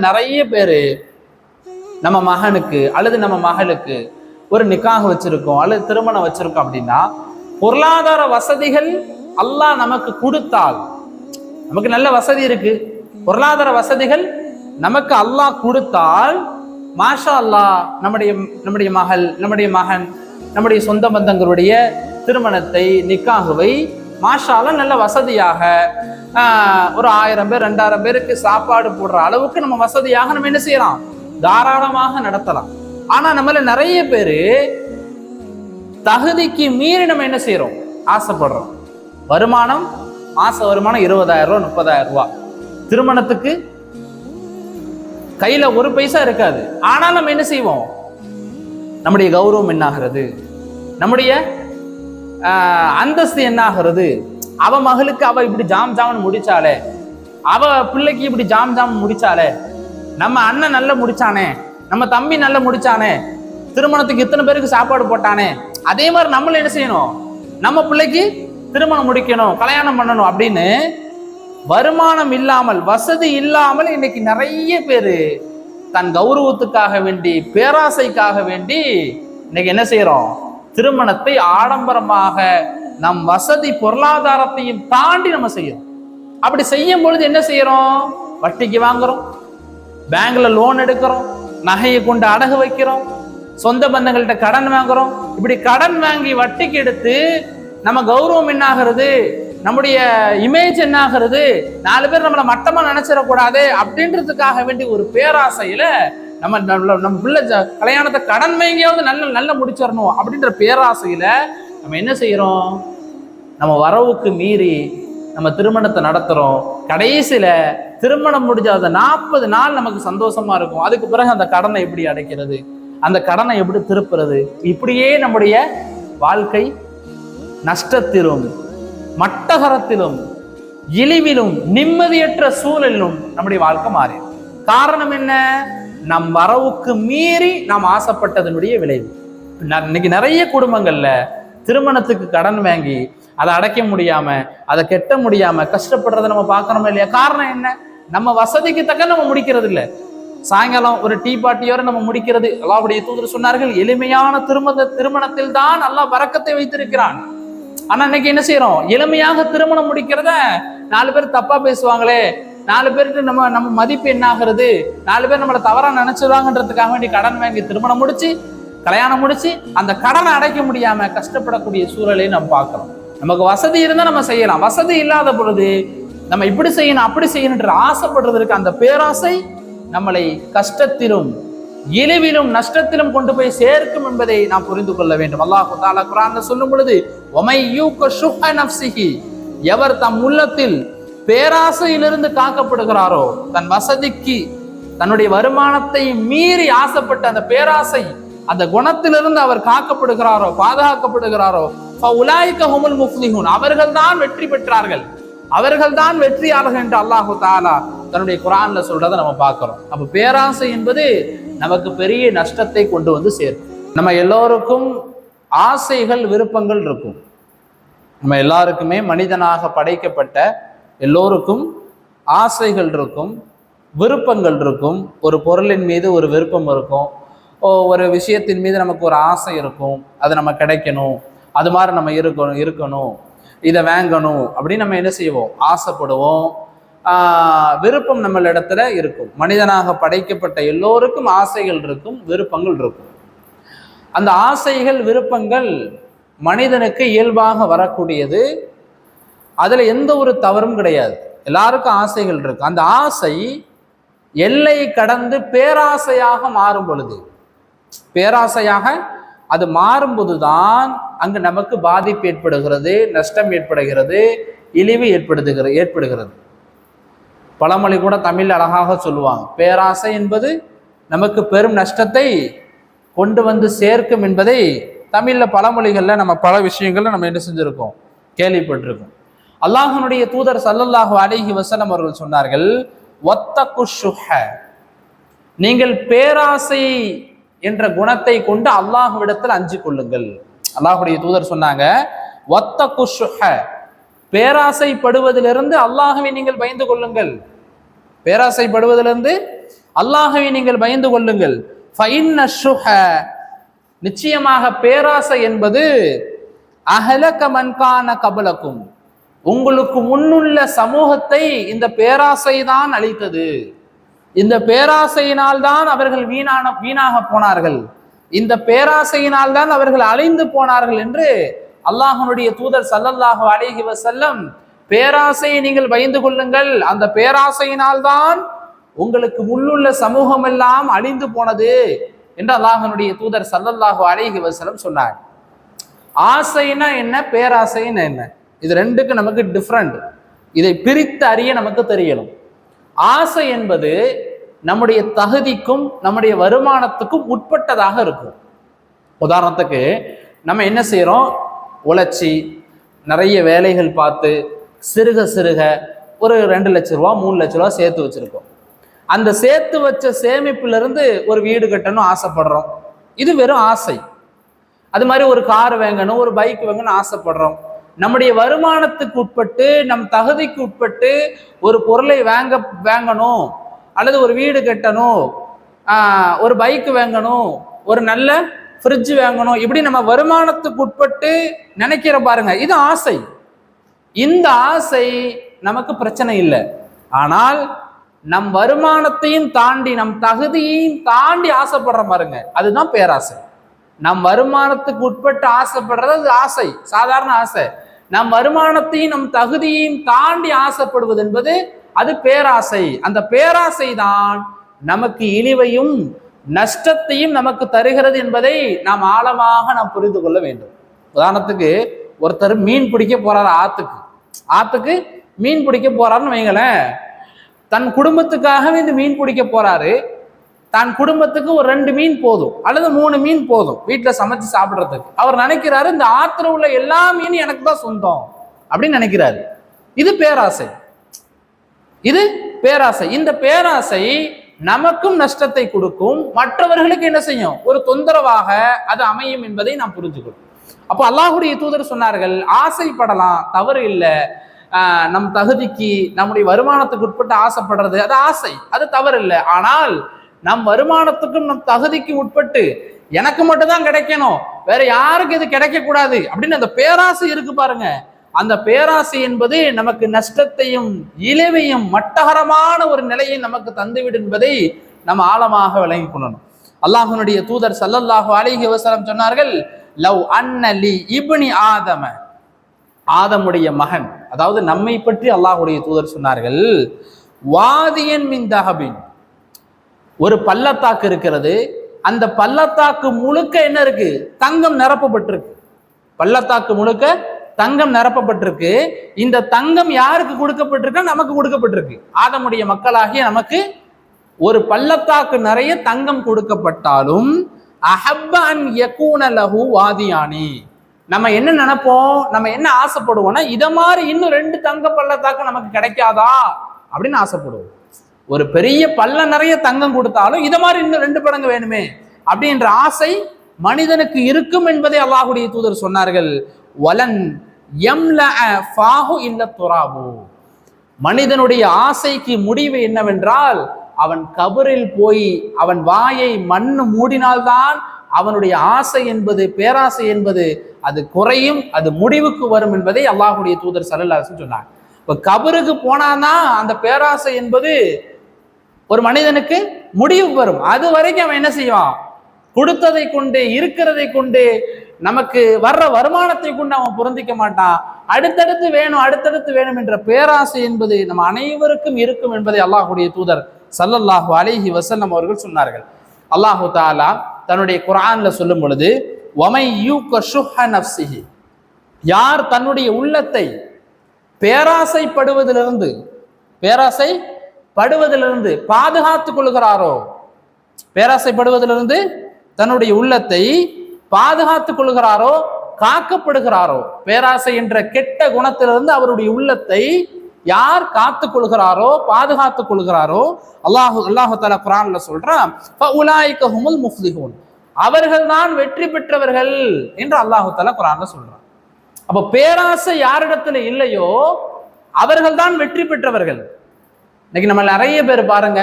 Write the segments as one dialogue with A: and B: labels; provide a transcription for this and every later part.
A: நிறைய பேரு நம்ம மகனுக்கு அல்லது நம்ம மகளுக்கு ஒரு நிக்காக வச்சிருக்கோம் அல்லது திருமணம் வச்சிருக்கோம் அப்படின்னா, பொருளாதார வசதிகள் அல்லாஹ் நமக்கு கொடுத்தால், நமக்கு நல்ல வசதி இருக்கு, பொருளாதார வசதிகள் நமக்கு அல்லாஹ் கொடுத்தால், மாஷா அல்லாஹ் நம்முடைய மகள், நம்முடைய மகன், நம்முடைய சொந்த பந்தங்களுடைய திருமணத்தை, நிக்காகவை மாஷா அல்லாஹ் நல்ல வசதியாக ஒரு 1000 பேர் 2000 பேருக்கு சாப்பாடு போடுற அளவுக்கு நம்ம வசதியாக நம்ம என்ன செய்யலாம், தாராளமாக நடத்தலாம். ஆனா நம்மள நிறைய பேரு தகுதிக்கு மீறி நம்ம என்ன செய்யறோம், ஆசைப்படுறோம். வருமானம், மாச வருமானம் 20,000 ரூபாய் 30,000 ரூபாய், திருமணத்துக்கு கையில ஒரு பைசா இருக்காது. ஆனால் நம்ம என்ன செய்வோம், நம்முடைய கௌரவம் என்னாகிறது, நம்முடைய அந்தஸ்து என்னாகிறது, அவ மகளுக்கு அவ இப்படி ஜாம் ஜாமன் முடிச்சாலே, அவ பிள்ளைக்கு இப்படி ஜாம் ஜாம் முடிச்சாலே, நம்ம அண்ணன் நல்ல முடிச்சானே, நம்ம தம்பி நல்ல முடிச்சானே, திருமணத்துக்கு இத்தனை பேருக்கு சாப்பாடு போட்டானே, அதே மாதிரி நம்மள என்ன செய்யணும், நம்ம பிள்ளைக்கு திருமணம் முடிக்கணும், கல்யாணம் பண்ணணும் அப்படின்னு வருமானம் இல்லாமல், வசதி இல்லாமல் இன்னைக்கு நிறைய பேரு தன் கௌரவத்துக்காக வேண்டி, பேராசைக்காக வேண்டி இன்னைக்கு என்ன செய்யறோம், திருமணத்தை ஆடம்பரமாக நம் வசதி பொருளாதாரத்தையும் தாண்டி நம்ம செய்யறோம். அப்படி செய்யும் பொழுது என்ன செய்யறோம், வட்டிக்கு வாங்குறோம், பேங்க்ல லோன் எடுக்கிறோம், நகையை கொண்டு அடகு வைக்கிறோம், சொந்த பந்தங்கள்கிட்ட கடன் வாங்குறோம். இப்படி கடன் வாங்கி வட்டிக்கு எடுத்து நம்ம கௌரவம் என்னாகிறது, நம்முடைய இமேஜ் என்னாகிறது, 4 பேர் நம்மளை மட்டமா நினைச்சிடக்கூடாது அப்படின்றதுக்காக வேண்டி ஒரு பேராசையில நம்ம பிள்ளை கல்யாணத்தை கடன் வாங்கியாவது நல்ல முடிச்சிடணும் அப்படின்ற பேராசையில நம்ம என்ன செய்யறோம், நம்ம வரவுக்கு மீறி நம்ம திருமணத்தை நடத்துறோம். கடைசியில திருமணம் முடிஞ்ச அந்த 40 நாள் நமக்கு சந்தோஷமா இருக்கும். அதுக்கு பிறகு அந்த கடனை எப்படி அடைக்கிறது, அந்த கடனை எப்படி திருப்புறது, இப்படியே நம்முடைய வாழ்க்கை நஷ்டத்திலும் மட்டகரத்திலும் இழிவிலும் நிம்மதியற்ற சூழலிலும் நம்முடைய வாழ்க்கை மாறி. காரணம் என்ன, நம் வரவுக்கு மீறி நாம் ஆசைப்பட்டதனுடைய விளைவு. இன்னைக்கு நிறைய குடும்பங்கள்ல திருமணத்துக்கு கடன் வாங்கி அதை அடைக்க முடியாம, அதை கெட்ட முடியாம கஷ்டப்படுறதை நம்ம பார்க்கணுமா இல்லையா? காரணம் என்ன, நம்ம வசதிக்கு தக்க நம்ம முடிக்கிறது இல்லை. சாயங்காலம் ஒரு டீ பார்ட்டியோட நம்ம முடிக்கிறது. அல்லாஹ்வுடைய தூதர் சொன்னார்கள், எளிமையான திருமணத்தில் தான் அல்லாஹ் பரக்கத்தை வைத்திருக்கிறான். ஆனா இன்னைக்கு என்ன செய்யறோம், எளிமையாக திருமணம் முடிக்கிறத 4 பேர் தப்பா பேசுவாங்களே, 4 பேருக்கு நம்ம மதிப்பு என்ன ஆகிறது, 4 பேர் நம்மளை தவறா நினைச்சிருவாங்கன்றதுக்காக வேண்டி கடன் வாங்கி திருமணம் முடிச்சு, கல்யாணம் முடிச்சு, அந்த கடனை அடைக்க முடியாம கஷ்டப்படக்கூடிய சூழலை நம்ம பார்க்கிறோம். நமக்கு வசதி இருந்தா நம்ம செய்யலாம், வசதி இல்லாத பொழுது நம்ம இப்படி செய்யணும் அப்படி செய்யணுன்ற ஆசைப்படுறதுக்கு அந்த பேராசை நம்மளை கஷ்டத்திலும் இழிவிலும் நஷ்டத்திலும் கொண்டு போய் சேர்க்கும் என்பதை நாம் புரிந்து கொள்ள வேண்டும். அல்லாஹ் தஆலா குர்ஆன்ல சொல்லும் பொழுது, வமை யூக ஷுஹ நஃப்ஸிஹி, எவர் தம் உள்ளத்தில் பேராசையிலிருந்து காக்கப்படுகிறாரோ, தன் வசதிக்கு தன்னுடைய வருமானத்தை மீறி ஆசைப்பட்ட அந்த பேராசை, அந்த குணத்திலிருந்து அவர் காக்கப்படுகிறாரோ, பாதுகாக்கப்படுகிறாரோ, ஃபஉலாயிக ஹுமுல் முஃப்லிஹூன், அவர்கள் தான் வெற்றி பெற்றார்கள், அவர்கள் தான் வெற்றியாளர்கள் என்று அல்லாஹ் தஆலா தன்னுடைய குர்ஆன்ல சொல்றதை நம்ம பார்க்கிறோம். அப்ப பேராசை என்பது நமக்கு பெரிய நஷ்டத்தை கொண்டு வந்து சேர்க்கும். நம்ம எல்லோருக்கும் ஆசைகள் விருப்பங்கள் இருக்கும். நம்ம எல்லாருக்குமே மனிதனாக படைக்கப்பட்ட எல்லோருக்கும் ஆசைகள் இருக்கும், விருப்பங்கள் இருக்கும். ஒரு பொருளின் மீது ஒரு விருப்பம் இருக்கும், ஒரு விஷயத்தின் மீது நமக்கு ஒரு ஆசை இருக்கும், அது நம்ம கிடைக்கணும், அது மாதிரி நம்ம இருக்கணும், இதை வாங்கணும் அப்படின்னு நம்ம என்ன செய்வோம், ஆசைப்படுவோம். விருப்பம் நம்மளிடத்துல இருக்கும். மனிதனாக படைக்கப்பட்ட எல்லோருக்கும் ஆசைகள் இருக்கும், விருப்பங்கள் இருக்கும். அந்த ஆசைகள் விருப்பங்கள் மனிதனுக்கு இயல்பாக வரக்கூடியது, அதுல எந்த ஒரு தவறும் கிடையாது. எல்லாருக்கும் ஆசைகள் இருக்கு. அந்த ஆசை எல்லை கடந்து பேராசையாக மாறும் பொழுது, பேராசையாக அது மாறும்போதுதான் அங்கு நமக்கு பாதிப்பு ஏற்படுகிறது, நஷ்டம் ஏற்படுகிறது, இழிவு ஏற்படுகிறது. பழமொழி கூட தமிழ் அழகாக சொல்லுவாங்க, பேராசை என்பது நமக்கு பெரும் நஷ்டத்தை கொண்டு வந்து சேர்க்கும் என்பதை தமிழ்ல பழமொழிகள்ல நம்ம பல விஷயங்கள்ல நம்ம என்ன செஞ்சிருக்கோம், கேள்விப்பட்டிருக்கோம். அல்லாஹ்வுடைய தூதர் ஸல்லல்லாஹு அலைஹி வஸல்லம் அவர்கள் சொன்னார்கள், வத்தகு ஷுஹ, நீங்கள் பேராசை என்ற குணத்தை கொண்டு அல்லாஹ்விடத்தில் அஞ்சு கொள்ளுங்கள். அல்லாஹ்வுடைய தூதர் சொன்னாங்க, வத்தகு ஷுஹ, பேராசைப்படுவதிலிருந்து அல்லாஹ்வை நீங்கள் பயந்து கொள்ளுங்கள். பேராசைப்படுவதிலிருந்து அல்லாஹ்வை நீங்கள் பயந்து கொள்ளுங்கள். ஃபஇன்ன ஷுஹ, நிச்சயமாக பேராசை என்பது அஹலக மன் கான கபலக்கும், உங்களுக்கு முன்னுள்ள சமூகத்தை இந்த பேராசை தான் அழித்தது. இந்த பேராசையினால் தான் அவர்கள் வீணாக போனார்கள், இந்த பேராசையினால் தான் அவர்கள் அழிந்து போனார்கள் என்று அல்லாஹ்வுடைய தூதர் ஸல்லல்லாஹு அலைஹி வஸல்லம், பேராசையை நீங்கள் பயந்து கொள்ளுங்கள், அந்த பேராசையினால் தான் உங்களுக்கு முன்னுள்ள சமூகம் எல்லாம் அழிந்து போனது என்று அல்லாஹ்வுடைய தூதர் ஸல்லல்லாஹு அலைஹி வஸல்லம் சொன்னார். ஆசைனா என்ன, பேராசைன்னா என்ன? இது ரெண்டுக்கு நமக்கு டிஃப்ரெண்ட். இதை பிரித்து அறிய நமக்கு தெரியணும். ஆசை என்பது நம்முடைய தகுதிக்கும் நம்முடைய வருமானத்துக்கும் உட்பட்டதாக இருக்கும். உதாரணத்துக்கு நம்ம என்ன செய்யறோம், உழைச்சி நிறைய வேலைகள் பார்த்து சிறுக சிறுக ஒரு 2 லட்ச ரூபா 3 லட்ச ரூபா சேர்த்து வச்சிருக்கோம். அந்த சேர்த்து வச்ச சேமிப்புல இருந்து ஒரு வீடு கட்டணும் ஆசைப்படுறோம், இது வெறும் ஆசை. அது மாதிரி ஒரு கார் வாங்கணும், ஒரு பைக் வாங்கணும்னு ஆசைப்படுறோம். நம்முடைய வருமானத்துக்கு உட்பட்டு நம் தகுதிக்கு உட்பட்டு ஒரு பொருளை வாங்கணும், அல்லது ஒரு வீடு கட்டணும், ஒரு பைக் வாங்கணும், ஒரு நல்ல ஃப்ரிட்ஜ் வாங்கணும், இப்படி நம்ம வருமானத்துக்கு உட்பட்டு நினைக்கிற பாருங்க, இது ஆசை. இந்த ஆசை நமக்கு பிரச்சனை இல்லை. ஆனால் நம் வருமானத்தையும் தாண்டி நம் தகுதியையும் தாண்டி ஆசைப்படுற பாருங்க, அதுதான் பேராசை. நம் வருமானத்துக்கு உட்பட்டு ஆசைப்படுறது அது ஆசை, சாதாரண ஆசை. நம் வருமானத்தையும் நம் தகுதியையும் தாண்டி ஆசைப்படுவது என்பது அது பேராசை. அந்த பேராசை தான் நமக்கு இழிவையும் நஷ்டத்தையும் நமக்கு தருகிறது என்பதை நாம் ஆழமாக புரிந்து கொள்ள வேண்டும். உதாரணத்துக்கு ஒருத்தர் மீன் பிடிக்க போறாரு, ஆத்துக்கு மீன் பிடிக்க போறாருன்னு வைங்களேன். தன் குடும்பத்துக்காகவே இந்த மீன் பிடிக்க போறாரு. தன் குடும்பத்துக்கு ஒரு 2 மீன் போதும் அல்லது 3 மீன் போதும் வீட்டில் சமைச்சு சாப்பிட்றதுக்கு. அவர் நினைக்கிறாரு இந்த ஆத்துல உள்ள எல்லா மீனும் எனக்கு தான் சொந்தம் அப்படின்னு நினைக்கிறாரு. இது பேராசை, இது பேராசை. இந்த பேராசை நமக்கும் நஷ்டத்தை கொடுக்கும், மற்றவர்களுக்கு என்ன செய்யும், ஒரு தொந்தரவாக அது அமையும் என்பதை நாம் புரிஞ்சுக்கணும். அப்போ அல்லாஹ்வுடைய தூதர் சொன்னார்கள், ஆசைப்படலாம், தவறு இல்லை. நம் தகுதிக்கு நம்முடைய வருமானத்துக்கு உட்பட்டு ஆசைப்படுறது அது ஆசை, அது தவறு இல்லை. ஆனால் நம் வருமானத்துக்கும் நம் தகுதிக்கு உட்பட்டு எனக்கு மட்டும் தான் கிடைக்கணும், வேற யாருக்கு இது கிடைக்க கூடாது அப்படின்னு அந்த பேராசை இருக்கு பாருங்க. அந்த பேராசை என்பது நமக்கு நஷ்டத்தையும் இழிவையும் மட்டகரமான ஒரு நிலையை நமக்கு தந்துவிடும் என்பதை நம்ம ஆழமாக விளங்கி கொள்ளணும். அல்லாஹ்வுடைய தூதர் ஸல்லல்லாஹு அலைஹி வஸல்லம் சொன்னார்கள், லவ் அன்னலி இப்னி ஆதம, ஆதமுடைய மகன், அதாவது நம்மை பற்றி அல்லாஹ்வுடைய தூதர் சொன்னார்கள், வாதியன் மின் தஹபின், ஒரு பள்ளத்தாக்கு இருக்கிறது, அந்த பள்ளத்தாக்கு முழுக்க என்ன இருக்கு, தங்கம் நிரப்பப்பட்டிருக்கு. பள்ளத்தாக்கு முழுக்க தங்கம் நிரப்பப்பட்டிருக்கு. இந்த தங்கம் யாருக்கு கொடுக்கப்பட்டிருக்கு, நமக்கு கொடுக்கப்பட்டிருக்கு. ஆதமுடைய மக்களாகிய நமக்கு ஒரு பள்ளத்தாக்கு நிறைய தங்கம் கொடுக்கப்பட்டாலும் அஹப்ப அன் யகூன லஹு வாதியானி, நம்ம என்ன நினைப்போம், நம்ம என்ன ஆசைப்படுவோம்னா இத மாதிரி இன்னும் 2 தங்க பள்ளத்தாக்கு நமக்கு கிடைக்காதா அப்படின்னு ஆசைப்படுவோம். ஒரு பெரிய பள்ள நிறைய தங்கம் கொடுத்தாலும் இத மாதிரி இன்னும் 2 படங்கு வேணுமே அப்படின்ற ஆசை மனிதனுக்கு இருக்கும் என்பதை அல்லாஹ்வுடைய தூதர் சொன்னார்கள். வலன் யம்லஅ ஃபாஹு இல்ல துராபு, மனிதனுடைய ஆசைக்கு முடிவு என்னவென்றால் அவன் கபரில் போய் அவன் வாயை மண்ணு மூடினால்தான் அவனுடைய ஆசை என்பது, பேராசை என்பது அது குறையும், அது முடிவுக்கு வரும் என்பதை அல்லாஹ்வுடைய தூதர் ஸல்லல்லாஹு அலைஹி வஸல்லம் சொன்னார். இப்ப கபருக்கு போனாதான் அந்த பேராசை என்பது ஒரு மனிதனுக்கு முடிவு வரும். அது வரைக்கும் அவன் என்ன செய்வான், கொடுத்ததை கொண்டு இருக்கிறதை கொண்டு நமக்கு வர்ற வருமானத்தை கொண்டு அவன் பொருந்திக்க மாட்டான். அடுத்தடுத்து வேணும் என்ற பேராசை என்பது நம்ம அனைவருக்கும் இருக்கும் என்பதை அல்லாஹ்வுடைய தூதர் ஸல்லல்லாஹு அலைஹி வஸல்லம் அவர்கள் சொன்னார்கள். அல்லாஹு தஆலா தன்னுடைய குர்ஆன்ல சொல்லும் பொழுது, வமை யூக ஷுஹ நஃப்ஸிஹி, யார் தன்னுடைய உள்ளத்தை பேராசைப்படுவதிலிருந்து பாதுகாத்துக் கொள்கிறாரோ, பேராசைப்படுவதிலிருந்து தன்னுடைய உள்ளத்தை பாதுகாத்துக் கொள்கிறாரோ, காக்கப்படுகிறாரோ, பேராசை என்ற கெட்ட குணத்திலிருந்து அவருடைய உள்ளத்தை யார் காத்துக் கொள்கிறாரோ, பாதுகாத்துக் கொள்கிறாரோ, அல்லாஹு தஆலா குர்ஆன்ல சொல்றான், ஃபஉலாயிக ஹுமுல் முஃப்லிஹூன், அவர்கள் தான் வெற்றி பெற்றவர்கள் என்று அல்லாஹு தஆலா குர்ஆன்ல சொல்றான். அப்ப பேராசை யாரிடத்துல இல்லையோ அவர்கள் தான் வெற்றி பெற்றவர்கள். இன்னைக்கு நம்ம நிறைய பேர் பாருங்க,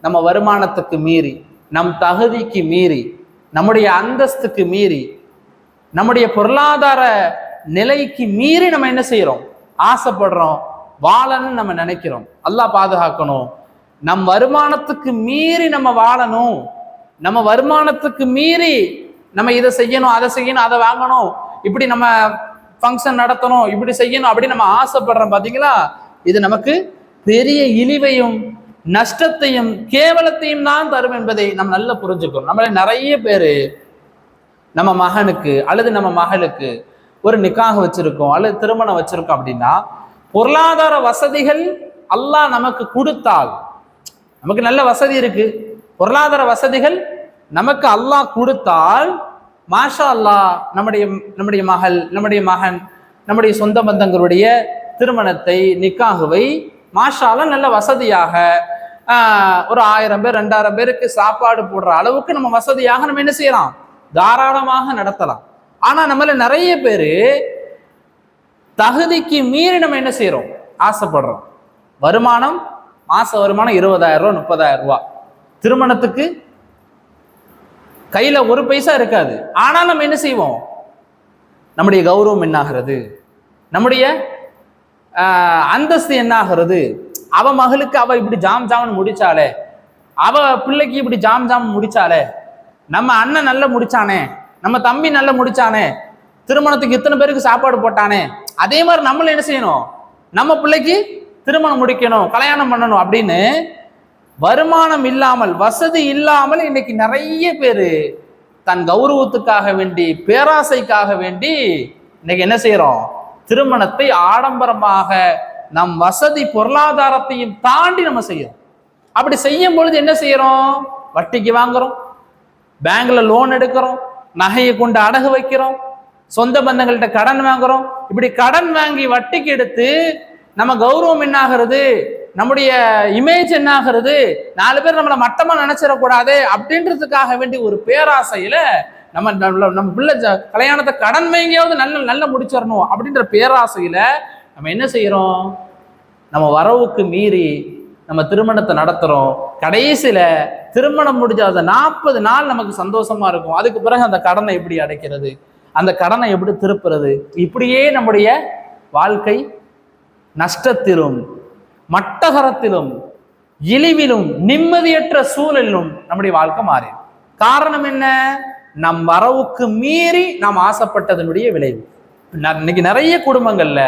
A: நம்ம வருமானத்துக்கு மீறி, நம் தகுதிக்கு மீறி, நம்முடைய அந்தஸ்துக்கு மீறி, நம்முடைய பொருளாதார நிலைக்கு மீறி நம்ம என்ன செய்யறோம்? ஆசைப்படுறோம், வாழணும்னு நம்ம நினைக்கிறோம். அல்லாஹ் பாதுகாக்கணும். நம் வருமானத்துக்கு மீறி நம்ம வாழணும், நம்ம வருமானத்துக்கு மீறி நம்ம இதை செய்யணும், அதை செய்யணும், அதை வாங்கணும், இப்படி நம்ம ஃபங்க்ஷன் நடத்தணும், இப்படி செய்யணும் அப்படி நம்ம ஆசைப்படுறோம். பார்த்தீங்களா? இது நமக்கு பெரிய இழிவையும் நஷ்டத்தையும் கேவலத்தையும் தான் தரும் என்பதை நம்ம நல்லா புரிஞ்சுக்கணும். நம்மள நிறைய பேர் நம்ம மகனுக்கு அல்லது நம்ம மகளுக்கு ஒரு நிக்காக வச்சிருக்கோம் அல்லது திருமணம் வச்சிருக்கோம் அப்படின்னா, பொருளாதார வசதிகள் அல்லாஹ் நமக்கு கொடுத்தால், நமக்கு நல்ல வசதி இருக்கு, பொருளாதார வசதிகள் நமக்கு அல்லாஹ் கொடுத்தால், மாஷா அல்லாஹ் நம்முடைய மகள், நம்முடைய மகன், நம்முடைய சொந்த பந்தங்களுடைய திருமணத்தை, நிக்காகுவை மாஷா அல்லாஹ் நல்ல வசதியாக ஒரு 1000 பேர் 2000 பேருக்கு சாப்பாடு போடுற அளவுக்கு நம்ம வசதியாக நம்ம என்ன செய்யலாம்? தாராளமாக நடத்தலாம். ஆனா நம்மள நிறைய பேரு தகுதிக்கு மீறி நம்ம என்ன செய்யறோம்? ஆசைப்படுறோம். வருமானம், மாச வருமானம் 20,000 ரூபா 30,000 ரூபா, திருமணத்துக்கு கையில ஒரு பைசா இருக்காது. ஆனா நம்ம என்ன செய்வோம்? நம்முடைய கௌரவம் என்னாகிறது, நம்முடைய அந்தஸ்து என்னாகிறது, அவ மகளுக்கு அவ இப்படி ஜாம் ஜாம்னு முடிச்சாலே, அவ பிள்ளைக்கு இப்படி ஜாம் ஜாம் முடிச்சாலே, நம்ம அண்ணன் நல்லா முடிச்சானே, நம்ம தம்பி நல்லா முடிச்சானே, திருமணத்துக்கு இத்தனை பேருக்கு சாப்பாடு போட்டானே, அதே மாதிரி நம்மள என்ன செய்யணும்? நம்ம பிள்ளைக்கு திருமணம் முடிக்கணும், கல்யாணம் பண்ணணும் அப்படின்னு வருமானம் இல்லாமல், வசதி இல்லாமல் இன்னைக்கு நிறைய பேர் தன் கௌரவத்துக்காக வேண்டி, பேராசைக்காக வேண்டி இன்னைக்கு என்ன செய்யறோம்? திருமணத்தை ஆடம்பரமாக நம் வசதி பொருளாதாரத்தையும் தாண்டி நம்ம செய்யறோம். அப்படி செய்யும் பொழுது என்ன செய்யறோம்? வட்டிக்கு வாங்குறோம், பேங்க்ல லோன் எடுக்கிறோம், நகையை கொண்டு அடகு வைக்கிறோம், சொந்த பந்தங்கள்கிட்ட கடன் வாங்குறோம். இப்படி கடன் வாங்கி வட்டிக்கு எடுத்து நம்ம கௌரவம் என்னாகிறது, நம்முடைய இமேஜ் என்னாகிறது, 4 பேர் நம்மளை மட்டமா நினைச்சிடக்கூடாது அப்படின்றதுக்காக வேண்டி ஒரு பேராசையில நம்ம பிள்ளை கல்யாணத்தை கடன் வாங்கியாவது நல்ல முடிச்சிடணும் அப்படின்ற பேராசையில நம்ம என்ன செய்யறோம்? நம்ம வரவுக்கு மீறி நம்ம திருமணத்தை நடத்துறோம். கடைசியில திருமணம் முடிஞ்ச அந்த 40 நாள் நமக்கு சந்தோஷமா இருக்கும். அதுக்கு பிறகு அந்த கடனை எப்படி அடைக்கிறது, அந்த கடனை எப்படி திருப்புறது, இப்படியே நம்முடைய வாழ்க்கை நஷ்டத்திலும் மட்டகரத்திலும் இழிவிலும் நிம்மதியற்ற சூழலிலும் நம்முடைய வாழ்க்கை மாறி. காரணம் என்ன? நம் வரவுக்கு மீறி நாம் ஆசைப்பட்டதனுடைய விளைவு. இன்னைக்கு நிறைய குடும்பங்கள்ல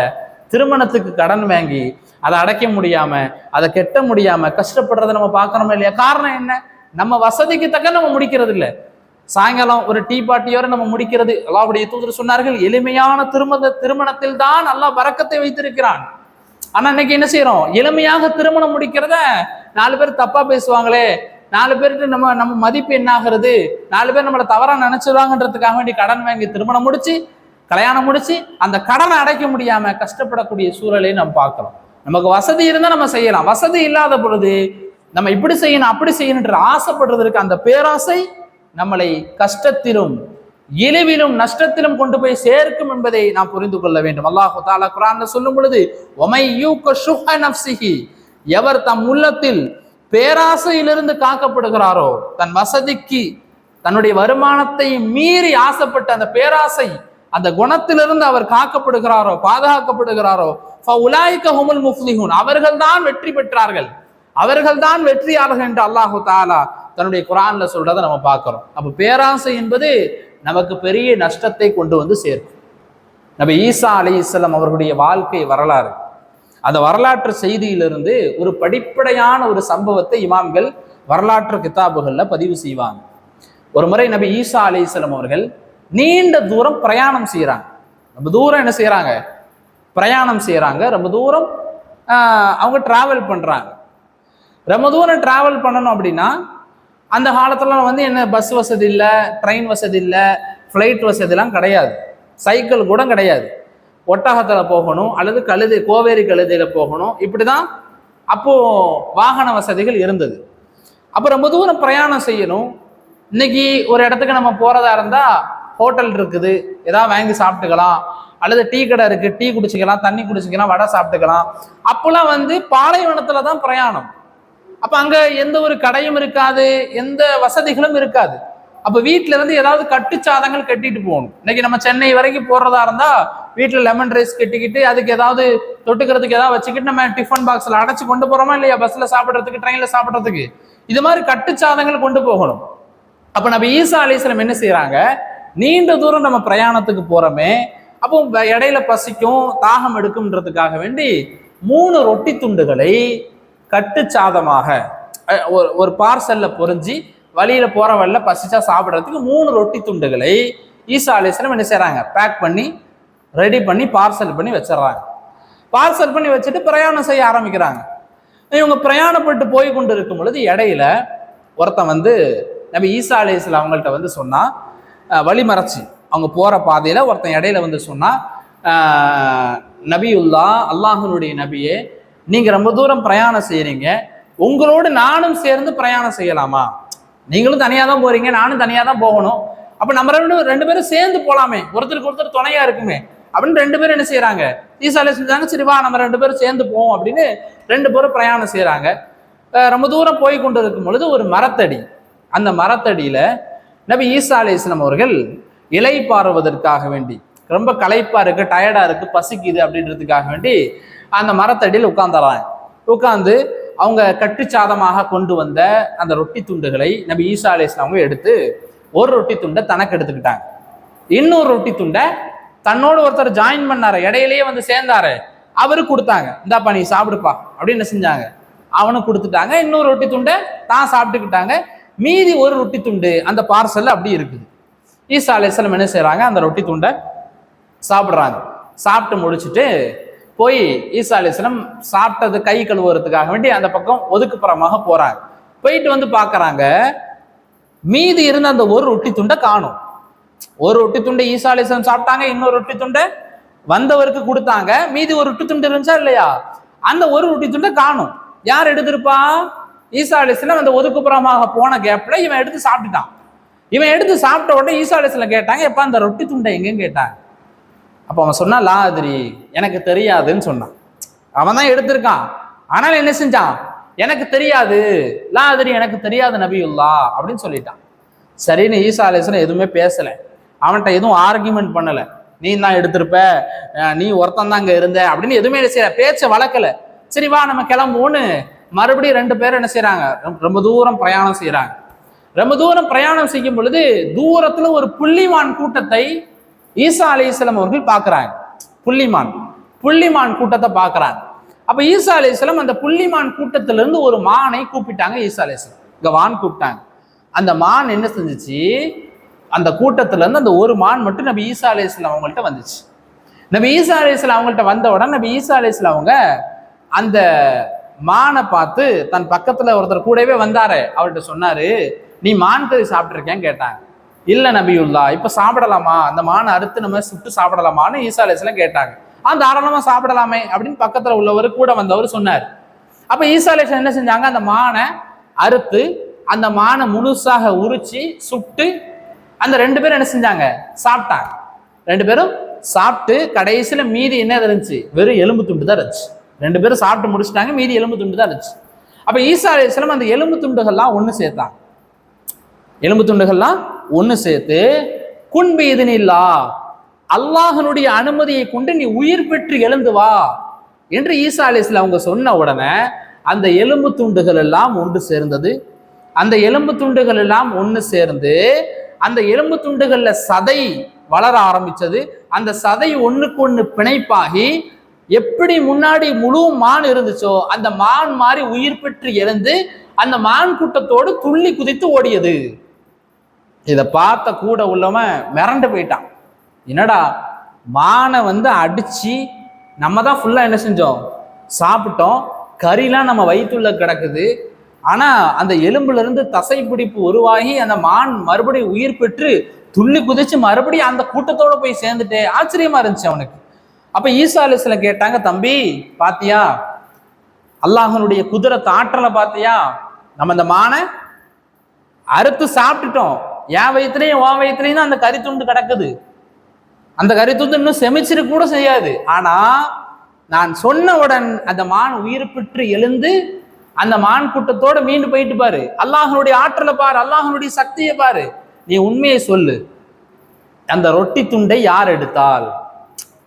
A: திருமணத்துக்கு கடன் வாங்கி அதை அடைக்க முடியாம, அதை கெட்ட முடியாம கஷ்டப்படுறதை நம்ம பார்க்கணுமா இல்லையா? காரணம் என்ன? நம்ம வசதிக்கு தக்க நம்ம முடிக்கிறது இல்லை. சாயங்காலம் ஒரு டீ பார்ட்டியோட நம்ம முடிக்கிறது. அல்லாஹ்வுடைய தூதர் சொன்னார்கள், எளிமையான திருமணத்தில் தான் அல்லாஹ் பரக்கத்தை வைத்திருக்கிறான். ஆனா இன்னைக்கு என்ன செய்யறோம்? எளிமையாக திருமணம் முடிக்கிறத 4 பேர் தப்பா பேசுவாங்களே, 4 பேருக்கு நம்ம மதிப்பு என்ன ஆகிறது, 4 பேர் நம்மளை தவறா நினைச்சிருவாங்கன்றதுக்காக வேண்டி கடன் வாங்கி திருமணம் முடிச்சு, கல்யாணம் முடிச்சு, அந்த கடனை அடைக்க முடியாம கஷ்டப்படக்கூடிய சூழலை நம்ம பார்க்கிறோம். நமக்கு வசதி இருந்தா நம்ம செய்யலாம், வசதி இல்லாத பொழுது நம்ம இப்படி செய்யணும் அப்படி செய்யணுன்ற ஆசைப்படுறதுக்கு அந்த பேராசை நம்மளை கஷ்டத்திலும் இழிவிலும் நஷ்டத்திலும் கொண்டு போய் சேர்க்கும் என்பதை நாம் புரிந்து கொள்ள வேண்டும். அல்லாஹு தஆலா குர்ஆன்ல சொல்லும் பொழுது, ஒமை யூக ஷுஹ நஃப்ஸிஹி, எவர் தம் உள்ளத்தில் பேராசையிலிருந்து காக்கப்படுகிறாரோ, தன் வசதிக்கு தன்னுடைய வருமானத்தை மீறி ஆசைப்பட்ட அந்த பேராசை, அந்த குணத்திலிருந்து அவர் காக்கப்படுகிறாரோ, பாதுகாக்கப்படுகிறாரோ, ஃபஉலாயிக ஹுமுல் முஃப்லிஹூன், அவர்கள் தான் வெற்றி பெற்றார்கள், அவர்கள் தான் வெற்றியாளர்கள் என்று அல்லாஹு தஆலா தன்னுடைய குர்ஆன்ல சொல்றதை நம்ம பார்க்கிறோம். அப்ப பேராசை என்பது நமக்கு பெரிய நஷ்டத்தை கொண்டு வந்து சேர்க்கும். நபி ஈசா அலைஹிஸ்ஸலாம் அவர்களுடைய வாழ்க்கை வரலாறு, அந்த வரலாற்று செய்தியிலிருந்து ஒரு படிப்படையான ஒரு சம்பவத்தை இமாம்கள் வரலாற்று கிதாபுகள்ல பதிவு செய்வாங்க. ஒரு முறை நபி ஈசா அலைஹிஸ்ஸலாம் அவர்கள் நீண்ட தூரம் பிரயாணம் செய்யறாங்க. ரொம்ப தூரம் என்ன செய்யறாங்க? பிரயாணம் செய்யறாங்க. ரொம்ப தூரம் அவங்க டிராவல் பண்றாங்க. ரொம்ப தூரம் டிராவல் பண்ணணும் அப்படின்னா அந்த காலத்துல வந்து என்ன பஸ் வசதி இல்லை, ட்ரெயின் வசதி இல்லை, ஃப்ளைட் வசதிலாம் கிடையாது, சைக்கிள் கூட கிடையாது. ஒட்டகத்தில் போகணும் அல்லது கோவேரி கழுதையில போகணும். இப்படிதான் அப்போ வாகன வசதிகள் இருந்தது. அப்போ ரொம்ப தூரம் பிரயாணம் செய்யணும். இன்னைக்கு ஒரு இடத்துக்கு நம்ம போறதா இருந்தா ஹோட்டல் இருக்குது, ஏதாவது வாங்கி சாப்பிட்டுக்கலாம், அல்லது டீ கடை இருக்கு, டீ குடிச்சிக்கலாம், தண்ணி குடிச்சிக்கலாம், வடை சாப்பிட்டுக்கலாம். அப்போலாம் வந்து பாலைவனத்துல தான் பிரயாணம். அப்ப அங்க எந்த ஒரு கடையும் இருக்காது, எந்த வசதிகளும் இருக்காது. அப்ப வீட்டுல இருந்து ஏதாவது கட்டுச்சாதங்கள் கட்டிட்டு போகணும். இன்னைக்கு நம்ம சென்னை வரைக்கும் போறதா இருந்தா வீட்டுல லெமன் ரைஸ் கட்டிக்கிட்டு அதுக்கு ஏதாவது தொட்டுக்கிறதுக்கு ஏதாவது வச்சுக்கிட்டு நம்ம டிஃபன் பாக்ஸ்ல அடைச்சு கொண்டு போறோமா இல்லையா, பஸ்ல சாப்பிட்றதுக்கு, ட்ரெயின்ல சாப்பிட்றதுக்கு. இது மாதிரி கட்டுச்சாதங்கள் கொண்டு போகணும். அப்ப நம்ம ஈசா அலைஹிஸ்ஸலாம் என்ன செய்யறாங்க, நீண்ட தூரம் நம்ம பிரயாணத்துக்கு போறோமே, அப்போ இடையில பசிக்கும், தாகம் எடுக்கும்ன்றதுக்காக வேண்டி 3 ரொட்டி துண்டுகளை கட்டுச்சாதமாக ஒரு பார்சல்ல பொறிஞ்சி வழியில போற வழியில பசிச்சா சாப்பிட்றதுக்கு 3 ரொட்டி துண்டுகளை ஈசா அலைஹிஸ்ஸலாம் என்ன செய்யறாங்க, பேக் பண்ணி ரெடி பண்ணி பார்சல் பண்ணி வச்சிடறாங்க. பார்சல் பண்ணி வச்சுட்டு பிரயாணம் செய்ய ஆரம்பிக்கிறாங்க. இவங்க பிரயாணப்பட்டு போய் கொண்டு இருக்கும் பொழுது இடையில ஒருத்தன் வந்து நபி ஈசா அலைஹிஸ்ஸலாம் அவங்கள்ட்ட வந்து சொன்னா, வழிமறைச்சு அவங்க போற பாதையில ஒருத்தன் இடையில வந்து சொன்னா, நபியுல்லா, அல்லாஹ்வுடைய நபியே, நீங்க ரொம்ப தூரம் பிரயாணம் செய்யறீங்க, உங்களோடு நானும் சேர்ந்து பிரயாணம் செய்யலாமா? நீங்களும் தனியா தான் போறீங்க, நானும் தனியா தான் போகணும். அப்ப நம்ம ரெண்டு பேரும் சேர்ந்து போலாமே, ஒருத்தருக்கு ஒருத்தர் துணையா இருக்குமே அப்படின்னு 2 பேரும் என்ன செய்யறாங்க, ஈசா அலைஹிஸ்ஸலாம் சரி வா நம்ம 2 பேரும் சேர்ந்து போவோம் அப்படின்னு 2 பேரும் பிரயாணம் செய்யறாங்க. ரொம்ப தூரம் போய் கொண்டு இருக்கும் பொழுது ஒரு மரத்தடி, அந்த மரத்தடியில நபி ஈசா அலைஹிஸ்ஸலாம் அவர்கள் இலை பாருவதற்காக வேண்டி, ரொம்ப களைப்பா இருக்கு, டயர்டா இருக்கு, பசிக்குது அப்படின்றதுக்காக வேண்டி அந்த மரத்தடியில் உட்கார்ந்துறாங்க. உட்கார்ந்து அவங்க கட்டுச்சாதமாக கொண்டு வந்த அந்த ரொட்டி துண்டுகளை நபி ஈசா அலைஹிஸ்ஸலாம் எடுத்து ஒரு ரொட்டி துண்டை தனக்கு எடுத்துக்கிட்டாங்க. இன்னொரு ரொட்டி துண்டை தன்னோடு ஒருத்தர் ஜாயின் பண்ணாரு, இடையிலேயே வந்து சேர்ந்தாரு, அவருக்கு கொடுத்தாங்க. இந்தாப்பா நீ சாப்பிடுப்பா அப்படின்னு செஞ்சாங்க. அவனுக்கு கொடுத்துட்டாங்க. இன்னொரு ரொட்டி துண்டை தான் சாப்பிட்டுக்கிட்டாங்க. மீதி ஒரு ரொட்டி துண்டு அந்த பார்சல்ல அப்படி இருக்குது. ஈசா அலைஹிஸ்ஸலாம் என்ன செய்யறாங்க, அந்த ரொட்டி துண்டை சாப்பிட்றாங்க. சாப்பிட்டு முடிச்சுட்டு போய் ஈசா அலைஹிஸ்ஸலாம் சாப்பிட்டது கை கழுவுறதுக்காக வேண்டி அந்த பக்கம் ஒதுக்குப்புறமாக போறாங்க. போயிட்டு வந்து பாக்குறாங்க, மீதி இருந்த அந்த ஒரு ரொட்டி துண்டை காணும். ஒரு ரொட்டி துண்டை ஈசா அலைஹிஸ்ஸலாம் சாப்பிட்டாங்க, இன்னொரு ரொட்டி துண்டை வந்தவருக்கு கொடுத்தாங்க. மீதி ஒரு ரொட்டி துண்டு இருந்துச்சா இல்லையா, அந்த ஒரு ரொட்டி துண்டை காணும். யார் எடுத்திருப்பா? ஈசா அலைஹிஸ்ஸலாம் அந்த ஒதுக்குப்புறமாக போன கேப்ல இவன் எடுத்து சாப்பிட்டுட்டான். இவன் எடுத்து சாப்பிட்ட உடனே ஈசா அலைஹிஸ்ஸலாம் கேட்டாங்க, எப்ப அந்த ரொட்டி துண்டை எங்கன்னு கேட்டாங்க. அப்ப அவன் சொன்னா, லா அதிரி, எனக்கு தெரியாதுன்னு சொன்னான். அவன் தான் எடுத்திருக்கான், ஆனால் என்ன செஞ்சான், எனக்கு தெரியாது, லா அதிரி, எனக்கு தெரியாது நபியுல்லா அப்படின்னு சொல்லிட்டான். சரின்னு ஈசா அலைஹிஸ்ஸலாம் எதுவுமே பேசல, அவன்கிட்ட எதுவும் ஆர்கியூமெண்ட் பண்ணல. நீ தான் எடுத்திருப்ப, நீ ஒருத்தன் தான் அங்க இருந்த அப்படின்னு எதுவுமே என்ன செய்யல, பேச்ச வளர்க்கல. சரி வா நம்ம கிளம்புவோன்னு மறுபடியும் 2 பேரும் என்ன செய்யறாங்க, ரொம்ப தூரம் பிரயாணம் செய்யறாங்க. ரொம்ப தூரம் பிரயாணம் செய்யும் பொழுது தூரத்துல ஒரு புள்ளிமான் கூட்டத்தை ஈசா அலைஹிஸ்ஸலாம் அவர்கள் பார்க்கறாங்க. புள்ளிமான் கூட்டத்தை பார்க்கறாங்க. அப்ப ஈசா அலைஹிஸ்ஸலாம் அந்த புள்ளிமான் கூட்டத்திலிருந்து ஒரு மானை கூப்பிட்டாங்க. ஈசா அலைஹிஸ்ஸலாம் இங்க வான் கூப்பிட்டாங்க. அந்த மான் என்ன செஞ்சுச்சு, அந்த கூட்டத்துல இருந்து அந்த ஒரு மான் மட்டும் நபி ஈசா அலைஹிஸ்ஸலாம் அவங்கள்ட்ட வந்துச்சு. நபி ஈசா அலைஹிஸ்ஸலாம் அவங்கள்ட்ட வந்த உடனே நபி ஈசா அலைஹிஸ்ஸலாம் அவங்க அந்த மானை பார்த்து, தன் பக்கத்துல ஒருத்தர் கூடவே வந்தாரு, அவர்கிட்ட சொன்னாரு, நீ மான் கறி சாப்பிட்டுருக்கேன்னு கேட்டாங்க. இல்ல நபியுல்லா, இப்ப சாப்பிடலாமா, அந்த மானை அறுத்து நம்ம சுட்டு சாப்பிடலாமான்னு ஈசா அலைஹிஸ்ஸலாம் கேட்டாங்க. தாராளமா சாப்பிடலாமே அப்படின்னு பக்கத்துல உள்ளவர் கூட வந்தவர் சொன்னார். அப்ப ஈசா அலைஹிஸ்ஸலாம் என்ன செஞ்சாங்க, அந்த மானை அறுத்து அந்த மானை முழுசாக உரிச்சு சுட்டு அந்த 2 பேரும் என்ன செஞ்சாங்க, சாப்பிட்டாங்க. 2 பேரும் சாப்பிட்டு கடைசியில மீதி என்ன இருந்துச்சு, வெறும் எலும்பு துண்டு தான் இருந்துச்சு. 2 பேரும் சாப்பிட்டு முடிச்சுட்டாங்க, மீதி எலும்பு துண்டு தான் இருந்துச்சு. அப்ப ஈசா அலைஹிஸ்ஸலாம் அந்த எலும்பு துண்டுகள்லாம் ஒண்ணு சேர்த்தாங்க. எலும்பு துண்டுகள்லாம் ஒண்ணு சேர்த்து, குன்பி இதுனில்லா, அல்லாஹனுடைய அனுமதியை கொண்டு நீ உயிர் பெற்று எழுந்து வா என்று ஈசா அலைஹிஸ்ஸலாம் அவங்க சொன்ன உடனே அந்த எலும்பு துண்டுகள் எல்லாம் ஒன்று சேர்ந்தது. அந்த எலும்பு துண்டுகள் எல்லாம் ஒன்று சேர்ந்து அந்த எலும்பு துண்டுகள்ல சதை வளர ஆரம்பிச்சது. அந்த சதை ஒண்ணுக்கு ஒண்ணு பிணைப்பாகி எப்படி முன்னாடி முழு மான் இருந்துச்சோ அந்த மான் மாதிரி உயிர் பெற்று எழுந்து அந்த மான் கூட்டத்தோடு துள்ளி குதித்து ஓடியது. இதை பார்த்த கூட உள்ளவன் மிரண்டு போயிட்டான். என்னடா, மானை வந்து அடிச்சு நம்ம தான் ஃபுல்லா என்ன செஞ்சோம், சாப்பிட்டோம், கறிலாம் நம்ம வயிற்றுள்ள கிடக்குது, ஆனா அந்த எலும்புல இருந்து தசை பிடிப்பு உருவாகி அந்த மான் மறுபடியும் உயிர் பெற்று துள்ளி குதிச்சு மறுபடியும் அந்த கூட்டத்தோட போய் சேர்ந்துட்டே. ஆச்சரியமா இருந்துச்சு அவனுக்கு. அப்ப ஈசா அலைஹிஸ்ஸலாம் கேட்டாங்க, தம்பி பாத்தியா அல்லாஹனுடைய குதிரத்து ஆற்றலை பாத்தியா, நம்ம இந்த மானை அறுத்து சாப்பிட்டுட்டோம், என் வயிற்றுலையும் உன் வயிற்றுலையும் தான் அந்த கறி துண்டு கிடக்குது, அந்த கறி துண்டு இன்னும் செமிச்சிரு கூட செய்யாது, ஆனா நான் சொன்னவுடன் அந்த மான் உயிர் பெற்று எழுந்து அந்த மான் கூட்டத்தோட மீண்டு போயிட்டு பாரு, அல்லாஹனுடைய ஆற்றலை பாரு, அல்லாஹனுடைய சக்தியை பாரு, நீ உண்மையை சொல்லு, அந்த ரொட்டி துண்டை யார் எடுத்தால்?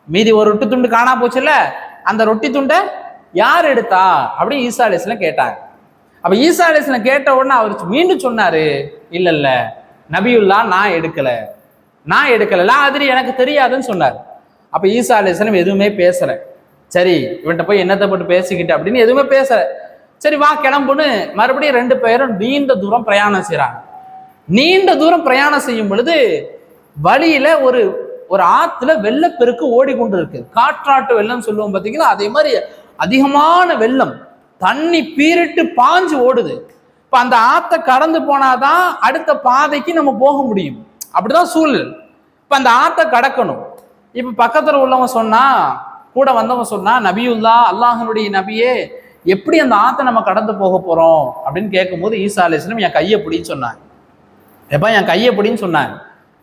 A: மீதி ஒரு ரொட்டி துண்டு காணா போச்சுல்ல, அந்த ரொட்டி துண்டை யார் எடுத்தா அப்படின்னு ஈசா அலைஹிஸ்ஸலாம் கேட்டாங்க. அப்ப ஈசா அலைஹிஸ்ஸலாம் கேட்ட உடனே அவர் மீண்டும் சொன்னாரு, இல்ல இல்ல நபியுல்லா, நான் எடுக்கல, லா அதிரி, எனக்கு தெரியாதுன்னு சொன்னார். அப்ப ஈசா அலைஹிஸ்ஸலாம் எதுவுமே பேசல. சரி, இவன்கிட்ட போய் என்னத்தை போட்டு பேசிக்கிட்டு அப்படின்னு எதுவுமே பேசல. சரி வா கிளம்புன்னு மறுபடியும் 2 பேரும் நீண்ட தூரம் பிரயாணம் செய்யறாங்க. நீண்ட தூரம் பிரயாணம் செய்யும் பொழுது வழியில ஒரு ஆத்துல வெள்ளப்பெருக்கு ஓடிக்கொண்டு இருக்கு. காற்றாட்டு வெள்ளம் சொல்லுவோம் பார்த்தீங்களா, அதே மாதிரி அதிகமான வெள்ளம், தண்ணி பீரிட்டு பாஞ்சு ஓடுது. இப்ப அந்த ஆத்தை கடந்து போனாதான் அடுத்த பாதைக்கு நம்ம போக முடியும், அப்படிதான் சூழல். இப்ப அந்த ஆத்தை கடக்கணும். இப்ப பக்கத்துல உள்ளவன் சொன்னா, கூட வந்தவன் சொன்னா, நபியுல்லா, அல்லாஹனுடைய நபியே, எப்படி அந்த ஆத்தை நம்ம கடந்து போக போறோம் அப்படின்னு கேட்கும்போது ஈசா அலைஹிஸ்ஸலாம் என் கையை பிடின்னு சொன்னாங்க. எப்ப என் கையை பிடின்னு சொன்னாங்க.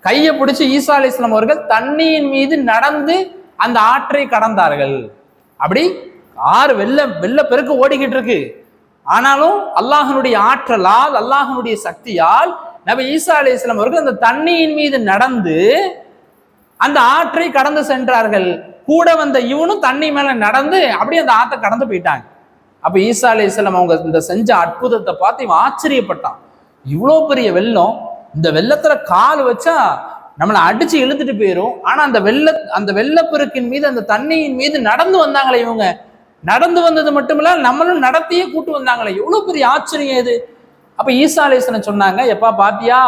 A: கையை பிடிச்சு ஈசா அலைஹிஸ்ஸலாம் அவர்கள் தண்ணியின் மீது நடந்து அந்த ஆற்றை கடந்தார்கள். அப்படி ஆறு வெள்ள பெருக்கு ஓடிக்கிட்டு இருக்கு. ஆனாலும் அல்லாஹனுடைய ஆற்றலால், அல்லாஹனுடைய சக்தியால் நபி ஈசா அலைஹிஸ்ஸலாம் அவர்கள் அந்த தண்ணியின் மீது நடந்து அந்த ஆற்றை கடந்து சென்றார்கள். கூட வந்த இவனும் தண்ணி மேல நடந்து அப்படியே அந்த ஆற்றை கடந்து போயிட்டாங்க. அப்ப ஈசா அலைஹிஸ்ஸலாம் அவங்க இந்த செஞ்ச அற்புதத்தை பார்த்து இவன் ஆச்சரியப்பட்டான். இவ்வளோ பெரிய வெள்ளம், இந்த வெள்ளத்துல கால் வச்சா நம்மளை அடிச்சு இழுத்துட்டு போயிரும். ஆனா அந்த வெள்ளப்பெருக்கின் மீது, அந்த தண்ணியின் மீது நடந்து வந்தாங்களே இவங்க. நடந்து வந்தது மட்டுமில்ல, நம்மளும் நடத்தியே கூட்டு வந்தாங்களே, எவ்வளவு பெரிய ஆச்சரியம் இது. அப்ப ஈசா அலைஹிஸ்ஸலாம் சொன்னாங்க, எப்பா பாத்தியா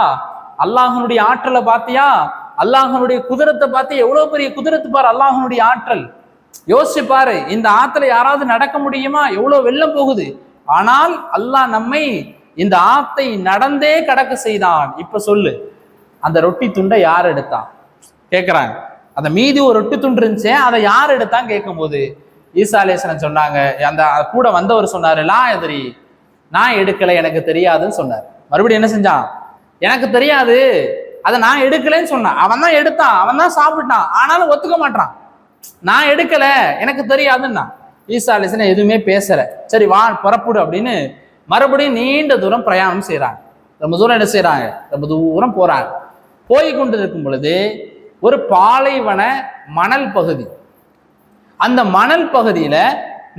A: அல்லாஹனுடைய ஆற்றலை, பாத்தியா அல்லாஹனுடைய குதிரத்தை, பாத்தியா எவ்வளவு பெரிய குதிரத்து பாரு, அல்லாஹனுடைய ஆற்றல். யோசிச்சு பாரு, இந்த ஆத்துல யாராவது நடக்க முடியுமா? எவ்வளவு வெள்ளம் போகுது. ஆனால் அல்லாஹ் நம்மை இந்த ஆத்தை நடந்தே கடக்க செய்தான். இப்ப சொல்லு, அந்த ரொட்டி துண்டை யார் எடுத்தான் கேட்கிறாங்க. அந்த மீதி ஒரு ரொட்டி துண்டு இருந்துச்சு, அதை யார் எடுத்தான் கேட்கும் போது ஈசா அலைஹிஸ்ஸலாம் சொன்னாங்க, அந்த கூட வந்தவர் சொன்னாரு, லா எதிரி, நான் எடுக்கல, எனக்கு தெரியாதுன்னு சொன்னார். மறுபடியும் என்ன செஞ்சான்? எனக்கு தெரியாது, அதை நான் எடுக்கலன்னு சொன்னான். அவன் தான் எடுத்தான், அவன் தான் சாப்பிட்டான், ஆனாலும் ஒத்துக்க மாட்டான், நான் எடுக்கல, எனக்கு தெரியாதுன்னா. ஈசா அலைஹிஸ்ஸலாம் எதுவுமே பேசல. சரி வா புறப்படு அப்படின்னு மறுபடியும் நீண்ட தூரம் பிரயாணம் செய்யறாங்க. ரொம்ப தூரம் என்ன செய்யறாங்க? ரொம்ப தூரம் போறாங்க. போய் கொண்டு இருக்கும் பொழுது ஒரு பாலைவன மணல் பகுதி, அந்த மணல் பகுதியில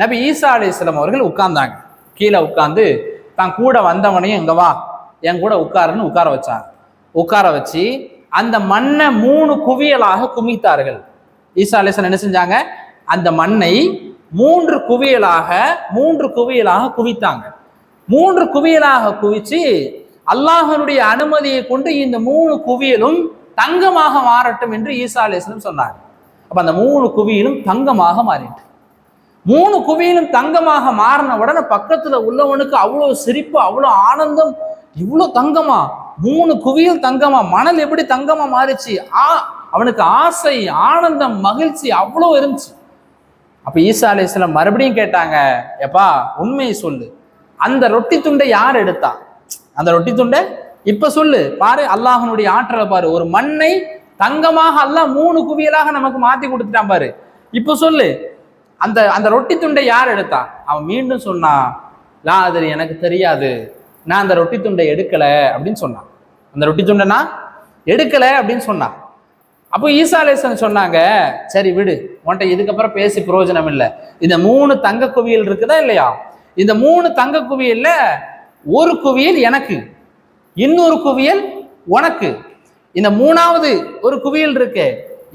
A: நபி ஈசா அலைஹிஸ்ஸலாம் அவர்கள் உட்கார்ந்தாங்க. கீழே உட்கார்ந்து தான் கூட வந்தவனையும் எங்க வா என் கூட உட்காருன்னு உட்கார வச்சாங்க. உட்கார வச்சு அந்த மண்ணை 3 குவியலாக குமித்தார்கள். ஈசா அலைஹிஸ்ஸலாம் என்ன செஞ்சாங்க? அந்த மண்ணை 3 குவியலாக குவித்தாங்க. 3 குவியலாக குவிச்சு அல்லாஹனுடைய அனுமதியை கொண்டு இந்த 3 குவியலும் தங்கமாக மாறட்டும் என்று ஈசா அலைஹிஸ்ஸலாம் சொன்னாங்க. அப்ப அந்த 3 குவியலும் தங்கமாக மாறிட்டு, 3 குவியலும் தங்கமாக மாறின உடனே பக்கத்துல உள்ளவனுக்கு அவ்வளவு சிரிப்பு, அவ்வளவு ஆனந்தம். இவ்வளவு தங்கமா, 3 குவியல் தங்கமா, மணல் எப்படி தங்கமா மாறிச்சு? அவனுக்கு ஆசை, ஆனந்தம், மகிழ்ச்சி அவ்வளவு இருந்துச்சு. அப்ப ஈசா அலைஹிஸ்ஸலாம் மறுபடியும் கேட்டாங்க, எப்பா உண்மையை சொல்லு, அந்த ரொட்டி துண்டை யார் எடுத்தா? அந்த ரொட்டி துண்டை இப்ப சொல்லு, பாரு அல்லாஹனுடைய ஆற்றலை பாரு. ஒரு மண்ணை தங்கமாக அல்லாஹ் 3 குவியலாக நமக்கு மாத்தி கொடுத்துட்டான் பாரு. இப்ப சொல்லு, அந்த ரொட்டி துண்டை யார் எடுத்தா? அவன் மீண்டும் சொன்னான், லா அது எனக்கு தெரியாது, நான் அந்த ரொட்டி துண்டை எடுக்கல அப்படின்னு சொன்னான். அந்த ரொட்டி துண்டை நான் எடுக்கல அப்படின்னு சொன்னான். அப்போ ஈசா அலைஹிஸ்ஸலாம் சொன்னாங்க, சரி விடு, உன்கிட்ட இதுக்கப்புறம் பேசி பிரயோஜனம் இல்லை. இந்த 3 தங்க குவியல் இருக்குதா இல்லையா? இந்த 3 தங்க குவியல்ல ஒரு குவியல் எனக்கு, இன்னொரு குவியல் உனக்கு. இந்த 3வது ஒரு குவியல் இருக்கு,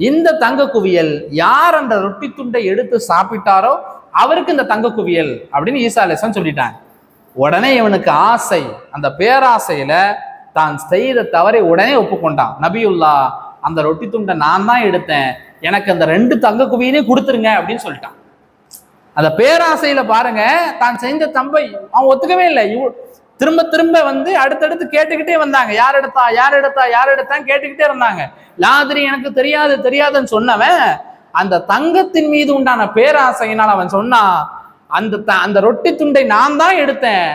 A: இந்த தங்க குவியல் யார் அந்த ரொட்டி துண்டை எடுத்து சாப்பிட்டாரோ அவருக்கு இந்த தங்க குவியல் அப்படின்னு ஈசா அலைஹிஸ்ஸலாம் சொல்லிட்டாங்க. உடனே இவனுக்கு ஆசை, அந்த பேராசையில தான் செய்த தவறை உடனே ஒப்புக்கொண்டான். நபியுல்லா, அந்த ரொட்டி துண்டை நான் தான் எடுத்தேன், எனக்கு அந்த 2 தங்க குவியலையும் கொடுத்துருங்க அப்படின்னு சொல்லிட்டான். அந்த பேராசையில பாருங்க, தான் செஞ்ச தம்பை அவன் ஒத்துக்கவே இல்லை. திரும்ப திரும்ப வந்து அடுத்தடுத்து கேட்டுக்கிட்டே வந்தாங்க, யார் எடுத்தான்னு கேட்டுக்கிட்டே இருந்தாங்க. லாதிரி எனக்கு தெரியாதுன்னு சொன்னவன் அந்த தங்கத்தின் மீது உண்டான பேராசையினால் அவன் சொன்னான், அந்த ரொட்டி துண்டை நான் தான் எடுத்தேன்,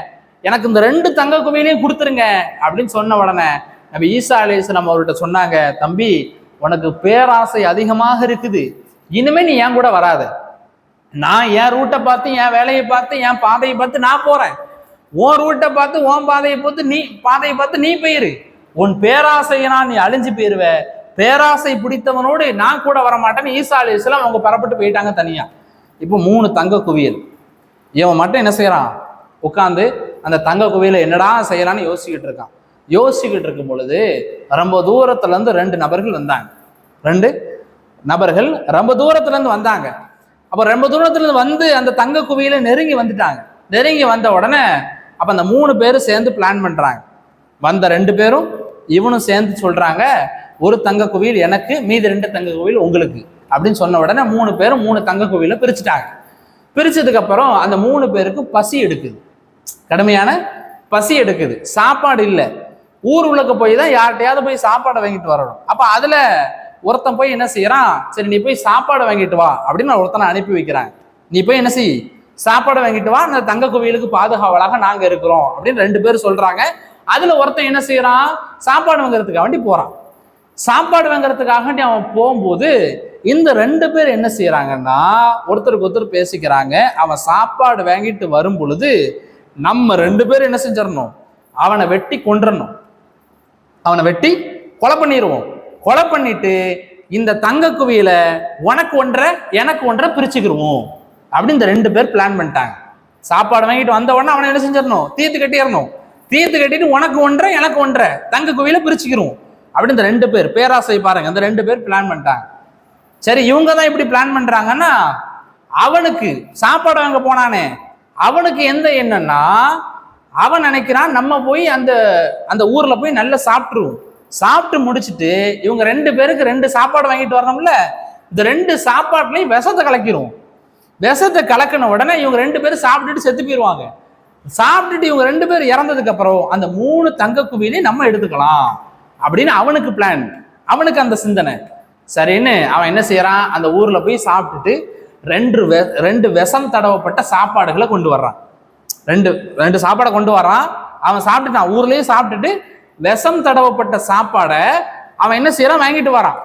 A: எனக்கு இந்த 2 தங்க குவியலையும் கொடுத்துருங்க அப்படின்னு சொன்ன உடனே நபி ஈசா அலைஹிஸ்ஸலாம் அவர்கிட்ட சொன்னாங்க, தம்பி உனக்கு பேராசை அதிகமாக இருக்குது, இனிமே நீ என் கூட வராத, நான் என் ரூட்டை பார்த்து, என் வேலையை பார்த்து, என் பாதையை பார்த்து நான் போறேன், உன் ரூட்டை பார்த்து உன் பாதையை பார்த்து நீ போயிரு. உன் பேராசையினா நீ அழிஞ்சு போயிருவ. பேராசை பிடித்தவனோடு நான் கூட வரமாட்டேன்னு ஈசா அலைஹிஸ்ஸலாம் அவங்க பரப்பட்டு போயிட்டாங்க தனியா. இப்போ 3 தங்க குவியல். இவன் மட்டும் என்ன செய்யறான்? உட்காந்து அந்த தங்க குவியலை என்னடா செய்யலான்னு யோசிச்சுக்கிட்டு இருக்கான். யோசிச்சுக்கிட்டு இருக்கும் பொழுது ரொம்ப தூரத்துல இருந்து 2 நபர்கள் வந்தாங்க. 2 நபர்கள் ரொம்ப தூரத்துல இருந்து வந்தாங்க. அப்ப ரொம்ப தூரத்துல இருந்து வந்து அந்த தங்க குவியலை நெருங்கி வந்துட்டாங்க. நெருங்கி வந்த உடனே அப்ப அந்த 3 பேரும் சேர்ந்து பிளான் பண்றாங்க. வந்த 2 பேரும் இவனும் சேர்ந்து சொல்றாங்க, ஒரு தங்க குவியல் எனக்கு, மீதி 2 தங்க குவியல் உங்களுக்கு அப்படின்னு சொன்ன உடனே 3 பேரும் 3 தங்க குவியலை பிரிச்சுட்டாங்க. பிரிச்சதுக்கு அப்புறம் அந்த 3 பேருக்கு பசி எடுக்குது, கடுமையான பசி எடுக்குது. சாப்பாடு இல்லை. ஊர் உள்ளக்க போய் தான் யார்கிட்டையாவது போய் சாப்பாடை வாங்கிட்டு வரணும். அப்ப அதுல ஒருத்தன் போய் என்ன செய்யறான், சரி நீ போய் சாப்பாடு வாங்கிட்டு வா அப்படின்னு ஒருத்தனை அனுப்பி வைக்கிறாங்க. நீ போய் என்ன செய், சாப்பாடு வாங்கிட்டு வா, அந்த தங்க குவியலுக்கு பாதுகாவலாக நாங்க இருக்கிறோம் அப்படின்னு 2 பேர் சொல்றாங்க. அதுல ஒருத்தன் என்ன செய்யறான், சாப்பாடு வாங்குறதுக்காக வேண்டி போறான். சாப்பாடு வாங்குறதுக்காக வேண்டி அவன் போகும்போது இந்த 2 பேர் என்ன செய்யறாங்கன்னா ஒருத்தருக்கு ஒருத்தர் பேசிக்கிறாங்க. அவன் சாப்பாடு வாங்கிட்டு வரும் பொழுது நம்ம 2 பேரும் என்ன செஞ்சிடணும், அவனை வெட்டி கொன்றணும், அவனை வெட்டி கொலை பண்ணிடுவோம். கொலை பண்ணிட்டு இந்த தங்க குவியலை உனக்கு ஒன்றை எனக்கு ஒன்றை பிரிச்சுக்கிடுவோம் அப்படின்னு இந்த 2 பேர் பிளான் பண்ணிட்டாங்க. சாப்பாடு வாங்கிட்டு வந்த உடனே அவனை என்ன செஞ்சிடணும், தீர்த்து கட்டிடணும். தீர்த்து கட்டிட்டு உனக்கு ஒன்றை எனக்கு ஒன்றை தங்க குவியலை பிரிச்சுக்கிறோம் அப்படின்னு இந்த 2 பேர், பேராசை பாருங்க, அந்த 2 பேர் பிளான் பண்ணிட்டாங்க. சரி, இவங்க தான் இப்படி பிளான் பண்றாங்கன்னா அவனுக்கு சாப்பாடு வாங்க போனானே அவனுக்கு எந்த எண்ணம்னா, அவன் நினைக்கிறான் நம்ம போய் அந்த அந்த ஊர்ல போய் நல்லா சாப்பிட்டுருவோம். சாப்பிட்டு முடிச்சுட்டு இவங்க 2 பேருக்கு 2 சாப்பாடு வாங்கிட்டு வரணும்ல, இந்த 2 சாப்பாட்டுலையும் விஷத்தை கலக்கிடுவோம். விஷத்தை கலக்கின உடனே இவங்க 2 பேரும் சாப்பிட்டுட்டு செத்து போயிடுவாங்க. சாப்பிட்டுட்டு இவங்க 2 பேரும் இறந்ததுக்கு அப்புறம் அந்த 3 தங்க குவியலையும் நம்ம எடுத்துக்கலாம் அப்படின்னு அவனுக்கு பிளான், அவனுக்கு அந்த சிந்தனை. சரின்னு அவன் என்ன செய்யறான், அந்த ஊர்ல போய் சாப்பிட்டுட்டு 2 விஷம் தடவப்பட்ட சாப்பாடுகளை கொண்டு வர்றான். 2 சாப்பாடை கொண்டு வர்றான். அவன் சாப்பிட்டுட்டான், ஊர்லயே சாப்பிட்டுட்டு விஷம் தடவப்பட்ட சாப்பாடை அவன் என்ன செய்யறான், வாங்கிட்டு வரான்.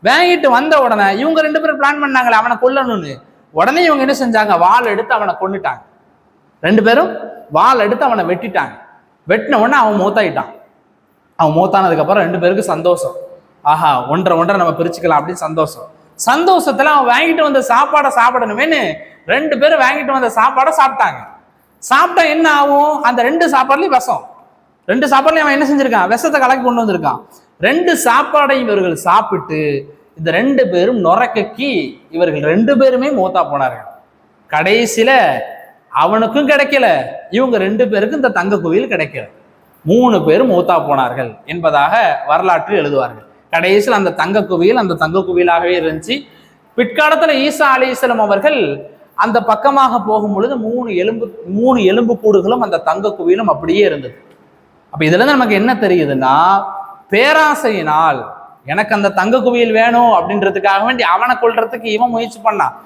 A: வாங்கிட்டு வந்த உடனே இவங்க 2 பேரும் பிளான் பண்ணாங்களே அவனை கொல்லணும்னு, உடனே இவங்க என்ன செஞ்சாங்க, வாள் எடுத்து அவனை கொன்னுட்டாங்க. 2 பேரும் வாள் எடுத்து அவனை வெட்டிட்டாங்க. வெட்டின உடனே அவன் மூத்தாயிட்டான். அவன் மூத்தானதுக்கு அப்புறம் 2 பேருக்கு சந்தோஷம். ஆஹா, ஒன்றை நம்ம பிரிச்சுக்கலாம் அப்படின்னு சந்தோஷத்துல அவன் வாங்கிட்டு வந்த சாப்பாடை சாப்பிடணுமேனு 2 பேரும் வாங்கிட்டு வந்த சாப்பாடை சாப்பிட்டாங்க. சாப்பிட்டா என்ன ஆகும், அந்த 2 சாப்பாடுலயும் விஷம். 2 சாப்பாடுலயும் அவன் என்ன செஞ்சிருக்கான், விஷத்தை கலக்கி கொண்டு வந்திருக்கான். 2 சாப்பாடையும் இவர்கள் சாப்பிட்டு இந்த 2 பேரும் நுரக்கி இவர்கள் 2 பேருமே மூத்தா போனார்கள். கடைசியில அவனுக்கும் கிடைக்கல, இவங்க 2 பேருக்கும் இந்த தங்க குவியல் கிடைக்கல. 3 பேரும் மூத்தா போனார்கள் என்பதாக வரலாற்று எழுதுவார்கள். கடைசியில் அந்த தங்க குவியல் அந்த தங்க குவியலாகவே இருந்துச்சு. பிற்காலத்துல ஈசா அலைஹிஸ்ஸலாம் அவர்கள் அந்த பக்கமாக போகும் பொழுது 3 எலும்பு கூடுகளும் அந்த தங்க குவியலும் அப்படியே இருந்தது. அப்ப இதுல இருந்து நமக்கு என்ன தெரியுதுன்னா, பேராசையினால் எனக்கு அந்த தங்க குவியல் வேணும் அப்படின்றதுக்காக வேண்டி அவனை கொல்றதுக்கு இவன் முயற்சி பண்ணான்.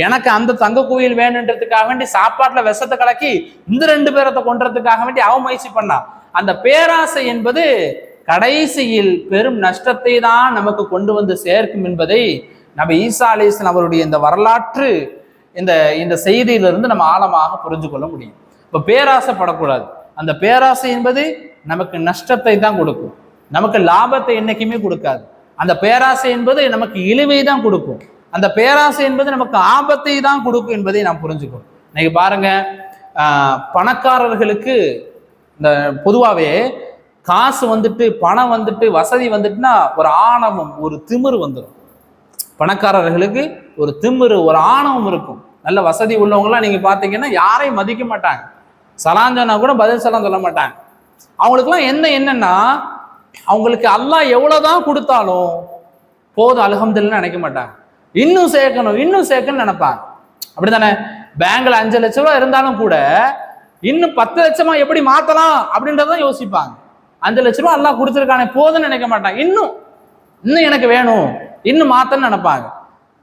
A: எனக்கு அந்த தங்க குவியல் வேணுன்றதுக்காக வேண்டி சாப்பாட்டுல விஷத்தை கலக்கி இந்த 2 பேரத்தை கொன்றதுக்காக வேண்டி அவன் முயற்சி பண்ணான். அந்த பேராசை என்பது கடைசியில் பெரும் நஷ்டத்தை தான் நமக்கு கொண்டு வந்து சேர்க்கும் என்பதை நபி ஈசா அலைஹிஸ்ஸலாம் அவருடைய இந்த வரலாற்று இந்த செய்தியிலிருந்து நம்ம ஆழமாக புரிஞ்சு கொள்ள முடியும். இப்ப பேராசைப்படக்கூடாது. அந்த பேராசை என்பது நமக்கு நஷ்டத்தை தான் கொடுக்கும், நமக்கு லாபத்தை என்னைக்குமே கொடுக்காது. அந்த பேராசை என்பது நமக்கு இழிவை தான் கொடுக்கும். அந்த பேராசை என்பது நமக்கு ஆபத்தை தான் கொடுக்கும் என்பதை நாம் புரிஞ்சுக்கணும். இன்னைக்கு பாருங்க, பணக்காரர்களுக்கு இந்த பொதுவாகவே காசு வந்துட்டு, பணம் வந்துட்டு, வசதி வந்துட்டுனா ஒரு ஆணவம், ஒரு திமிரு வந்துடும். பணக்காரர்களுக்கு ஒரு திமிரு, ஒரு ஆணவம் இருக்கும். நல்ல வசதி உள்ளவங்களாம் நீங்க பாத்தீங்கன்னா யாரையும் மதிக்க மாட்டாங்க. சலாம் சொன்னா கூட பதில் சலாம் சொல்ல மாட்டாங்க. அவங்களுக்குலாம் என்னன்னா, அவங்களுக்கு அல்லாஹ் எவ்வளவுதான் கொடுத்தாலும் போதும் அல்ஹம்துலில்லாஹ்னு நினைக்க மாட்டாங்க. இன்னும் சேர்க்கணும்னு நினைப்பாங்க. அப்படித்தானே? பேங்க்ல 5 லட்சம் ரூபாய் இருந்தாலும் கூட இன்னும் 10 லட்சமா எப்படி மாத்தலாம் அப்படின்றதான் யோசிப்பாங்க. 5 லட்ச ரூபாய் அல்லாஹ் கொடுத்துருக்கானே போதும்னு நினைக்க மாட்டாங்க. இன்னும் எனக்கு வேணும், இன்னும் மாத்தன்னு நினைப்பாங்க.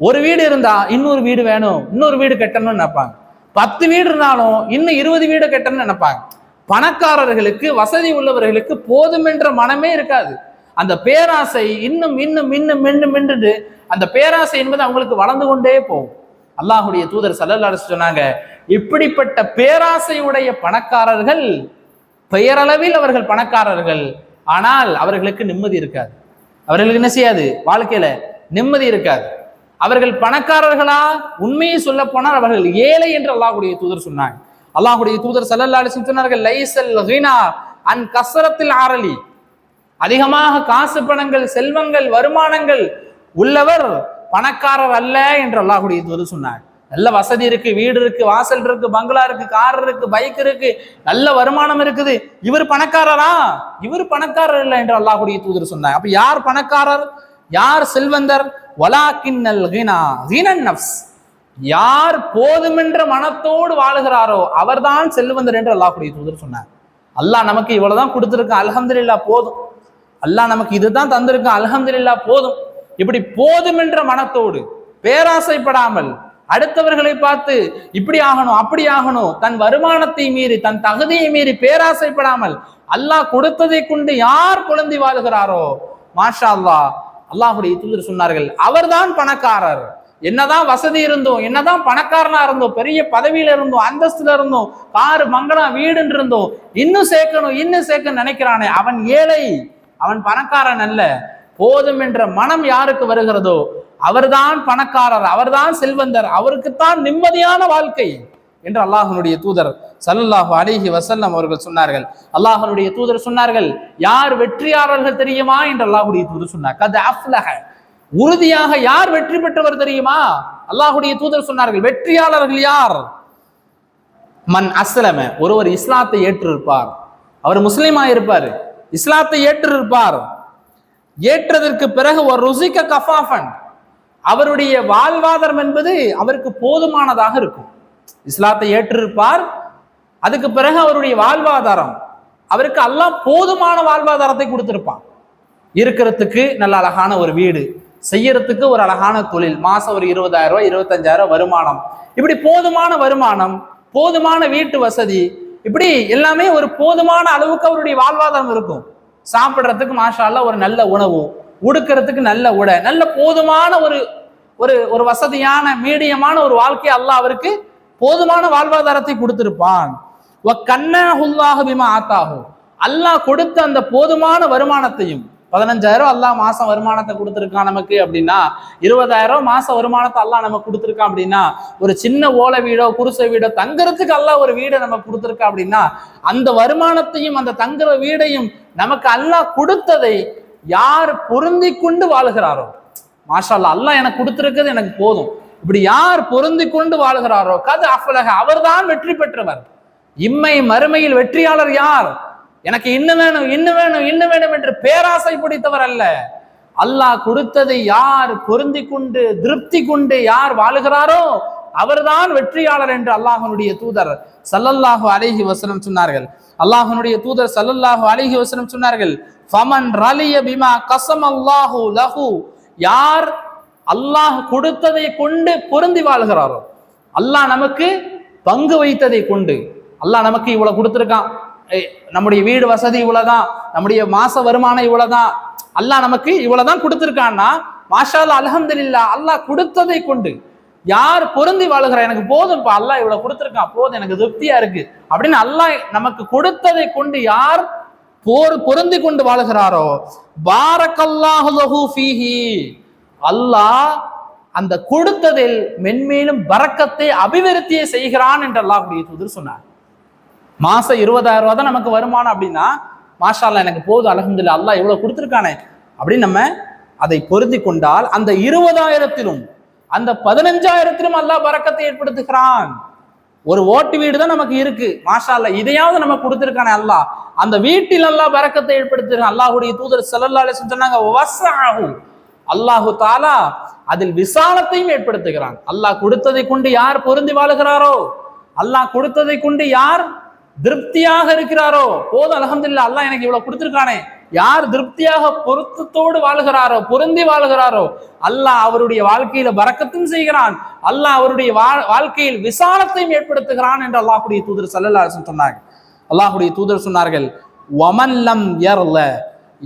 A: ஒரு வீடு இருந்தா இன்னொரு வீடு வேணும், இன்னொரு வீடு கட்டணும்னு நினைப்பாங்க. 10 வீடு இருந்தாலும் இன்னும் 20 வீடு கட்டணும்னு நினைப்பாங்க. பணக்காரர்களுக்கு, வசதி உள்ளவர்களுக்கு போதும் என்ற மனமே இருக்காது. அந்த பேராசை இன்னும் அந்த பேராசை என்பது அவங்களுக்கு வளர்ந்து கொண்டே போகும். அல்லாஹுடைய தூதர் ஸல்லல்லாஹு அலைஹி வஸல்லம் சொன்னாங்க, இப்படிப்பட்ட பேராசையுடைய பணக்காரர்கள் பெயரளவில் அவர்கள் பணக்காரர்கள், ஆனால் அவர்களுக்கு நிம்மதி இருக்காது. அவர்களுக்கு என்ன செய்யாது? வாழ்க்கையில நிம்மதி இருக்காது. அவர்கள் பணக்காரர்களா? உண்மையை சொல்ல போனால் அவர்கள் ஏழை என்று அல்லாஹுடைய தூதர் சொன்னாங்க. அல்லாஹுடைய தூதர் ஸல்லல்லாஹு அலைஹி வஸல்லம் சொன்னார்கள், லைஸல் கினா அன் கஸ்ரத்தில் ஆரலி, அதிகமாக காசு பணங்கள் செல்வங்கள் வருமானங்கள் உள்ளவர் பணக்காரர் அல்ல என்று அல்லாஹுடைய தூதர் சொன்னாங்க. நல்ல வசதி இருக்கு, வீடு இருக்கு, வாசல் இருக்கு, பங்களா இருக்கு, கார் இருக்கு, பைக் இருக்கு, நல்ல வருமானம் இருக்குது, இவர் பணக்காரரா? இவர் பணக்காரர் இல்லை என்று அல்லாஹுடைய தூதர் சொன்னாங்க. அப்ப யார் பணக்காரர், யார் செல்வந்தர்? வலாக்கின்னல் கினா கினன் நஃப்ஸ், யார் போதுமென்ற மனத்தோடு வாழுகிறாரோ அவர்தான் செல்வந்தர் என்று அல்லாஹுடைய தூதர் சொன்னார். அல்லாஹ் நமக்கு இவ்வளவுதான் கொடுத்திருக்கான், அல்ஹம்துலில்லாஹ் போதும். அல்லாஹ் நமக்கு இதுதான் தந்திருக்கான், அல்ஹம்துலில்லாஹ் போதும். இப்படி போதுமென்ற மனத்தோடு பேராசைப்படாமல், அடுத்தவர்களை பார்த்து இப்படி ஆகணும் அப்படி ஆகணும், தன் வருமானத்தை மீறி தன் தகுதியை மீறி பேராசைப்படாமல் அல்லாஹ் கொடுத்ததை கொண்டு யார் குழந்தை வாழ்கிறாரோ மாஷா அல்லாஹ், அல்லாஹுடைய தூதர் சொன்னார்கள், அவர்தான் பணக்காரர். என்னதான் வசதி இருந்தோம், என்னதான் பணக்காரனா இருந்தோம், பெரிய பதவியில இருந்தோம், அந்தஸ்துல இருந்தோம், காரு மங்களா வீடுன்னு இருந்தோம், இன்னும் சேர்க்கணும் நினைக்கிறானே அவன் ஏழை, அவன் பணக்காரன் அல்ல. போதும் என்ற மனம் யாருக்கு வருகிறதோ அவர்தான் பணக்காரர், அவர்தான் செல்வந்தர், அவருக்குத்தான் நிம்மதியான வாழ்க்கை என்று அல்லாஹ்வுடைய தூதர் ஸல்லல்லாஹு அலைஹி வஸல்லம் அவர்கள் சொன்னார்கள். அல்லாஹ்வுடைய தூதர் சொன்னார்கள், யார் வெற்றியாளர்கள் தெரியுமா என்று அல்லாஹ்வுடைய தூதர் சொன்னார். கத் அஃப்லஹ, உறுதியாக யார் வெற்றி பெற்றவர் தெரியுமா? அல்லாஹ்வுடைய தூதர் சொன்னார்கள், வெற்றியாளர்கள் யார்? மன் அஸ்லம, ஒருவர் இஸ்லாத்தை ஏற்றிருப்பார், அவர் முஸ்லிமா இருப்பார், இஸ்லாத்தை ஏற்றிருப்பார், ஏற்றதற்கு பிறகு ஒரு ருசிக்க கஃபாஃபன், அவருடைய வாழ்வாதாரம் என்பது அவருக்கு போதுமானதாக இருக்கும். இஸ்லாத்தை ஏற்றிருப்பார், அதுக்கு பிறகு அவருடைய வாழ்வாதாரம் அவருக்கு அல்லாஹ் போதுமான வாழ்வாதாரத்தை கொடுத்திருப்பான். இருக்கிறதுக்கு நல்ல அழகான ஒரு வீடு, செய்யறதுக்கு ஒரு அழகான தொழில், மாசம் ஒரு 20,000 ரூபாய் 25,000 வருமானம், இப்படி போதுமான வருமானம், போதுமான வீட்டு வசதி, இப்படி எல்லாமே ஒரு போதுமான அளவுக்கு அவருடைய வாழ்வாதாரம் இருக்கும். சாப்பிட்றதுக்கு மாஷா அல்லாஹ் ஒரு நல்ல உணவு, உடுக்கிறதுக்கு நல்ல உடை, நல்ல போதுமான ஒரு ஒரு ஒரு வசதியான மீடியமான ஒரு வாழ்க்கை அல்லாஹ் அவருக்கு போதுமான வாழ்வாதாரத்தை கொடுத்திருப்பான். அல்லாஹ் கொடுத்த அந்த போதுமான வருமானத்தையும், 15,000 அல்லாஹ் மாசம் வருமானத்தை கொடுத்திருக்கான் நமக்கு அப்படின்னா, 20,000 மாசம் வருமானத்தை அல்லாஹ் நமக்கு கொடுத்திருக்கான் அப்படின்னா, ஒரு சின்ன ஓலை வீடோ குருசை வீடோ தங்குறதுக்கு அல்லாஹ் ஒரு வீடை நமக்கு கொடுத்திருக்கா அப்படின்னா, அந்த வருமானத்தையும் அந்த தங்குற வீடையும் நமக்கு அல்லாஹ் கொடுத்ததை யார் பொருந்தி கொண்டு வாழ்கிறாரோ, மாஷா அல்லாஹ் அல்லாஹ் எனக்கு கொடுத்திருக்கிறது எனக்கு போதும், இப்படி யார் பொருந்தி கொண்டு வாழ்கிறாரோ கது அஃப்லஹ, அவர்தான் வெற்றி பெற்றவர். இம்மை மறுமையில் வெற்றியாளர் யார்? எனக்கு இன்னும் வேணும் இன்னும் வேணும் இன்னும் வேணும் என்று பேராசை பிடித்தவர் அல்ல. அல்லாஹ் கொடுத்ததை யார் பொருந்தி கொண்டு திருப்தி கொண்டு யார் வாழுகிறாரோ அவர்தான் வெற்றியாளர் என்று அல்லாஹ்வுடைய தூதர் ஸல்லல்லாஹு அலைஹி வஸல்லம் சொன்னார்கள். அல்லாஹ்வுடைய தூதர் ஸல்லல்லாஹு அலைஹி வஸல்லம் சொன்னார்கள், ஃபமன் ரலிய பிமா கஸமல்லாஹு லஹு, யார் அல்லாஹ் கொடுத்ததை கொண்டு பொருந்தி வாழ்கிறாரோ, அல்லாஹ் நமக்கு பங்கு வைத்ததை கொண்டு, அல்லாஹ் நமக்கு இவ்வளவு கொடுத்திருக்கான், நம்முடைய வீடு வசதி இவ்வளவுதான், நம்முடைய மாச வருமானம் இவ்வளவுதான், அல்லாஹ் நமக்கு இவ்வளவுதான் கொடுத்திருக்கான்னா மாஷா அல்லாஹ் அல்ஹம்துலில்லாஹ், அல்லாஹ் கொடுத்ததை கொண்டு யார் பொருந்தி வாழுகிற, எனக்கு போதும் இப்ப அல்லாஹ் இவ்வளவு கொடுத்திருக்கான், போதும் எனக்கு திருப்தியா இருக்கு அப்படின்னு அல்லாஹ் நமக்கு கொடுத்ததை கொண்டு யார் பொருந்தி கொண்டு வாழுகிறாரோ பாரக்கல்லாஹு லஹு ஃபீஹி, அல்லாஹ் அந்த கொடுத்ததில் மென்மேலும் பரக்கத்தை அபிவிருத்தியை செய்கிறான் என்று அல்லாஹ்வுடைய தூதர் சொன்னார். மாசம் 20,000 ரூபாய் தான் நமக்கு வருமானம் அப்படின்னா, மாஷா அல்லாஹ் எனக்கு போதும் அல்ஹம்துலில்லாஹ் அல்லாஹ் இவ்வளவு கொடுத்திருக்கானே அப்படின்னு நம்ம அதை பொருந்தி கொண்டால், அந்த 20,000 அந்த 15,000 அல்லாஹ் பரக்கத்தை ஏற்படுத்துகிறான். ஒரு ஓட்டு வீடு தான் நமக்கு இருக்கு, மாஷா அல்லாஹ் இதையாவது நமக்கு கொடுத்திருக்கானே அல்லாஹ், அந்த வீட்டில் அல்லாஹ் பரக்கத்தை ஏற்படுத்துகிறான். அல்லாஹ்வுடைய தூதர் ஸல்லல்லாஹு அலைஹி வஸல்லம் சொன்னாங்க, வஸஅஹு, அல்லாஹு தஆலா அதில் விசாலத்தையும் ஏற்படுத்துகிறான். அல்லாஹ் கொடுத்ததை கொண்டு யார் பொருந்தி வாழுகிறாரோ, அல்லாஹ் கொடுத்ததை கொண்டு யார் திருப்தியாக இருக்கிறாரோ, போதும் அல்ஹம்துலில்லாஹ் அல்லாஹ் எனக்கு இவ்வளவு கொடுத்திருக்கானே, யார் திருப்தியாக பொருத்தத்தோடு வாழ்கிறாரோ பொருந்தி வாழ்கிறாரோ அல்லாஹ் அவருடைய வாழ்க்கையில பரக்கத்தும் செய்கிறான், அல்லாஹ் அவருடைய வாழ்க்கையில் விசாலத்தையும் ஏற்படுத்துகிறான் என்று அல்லாஹ்வுடைய தூதர் ஸல்லல்லாஹு அலைஹி வஸல்லம் சொன்னாங்க. அல்லாஹ்வுடைய தூதர் சொன்னார்கள், வமன் லம் யர்ல,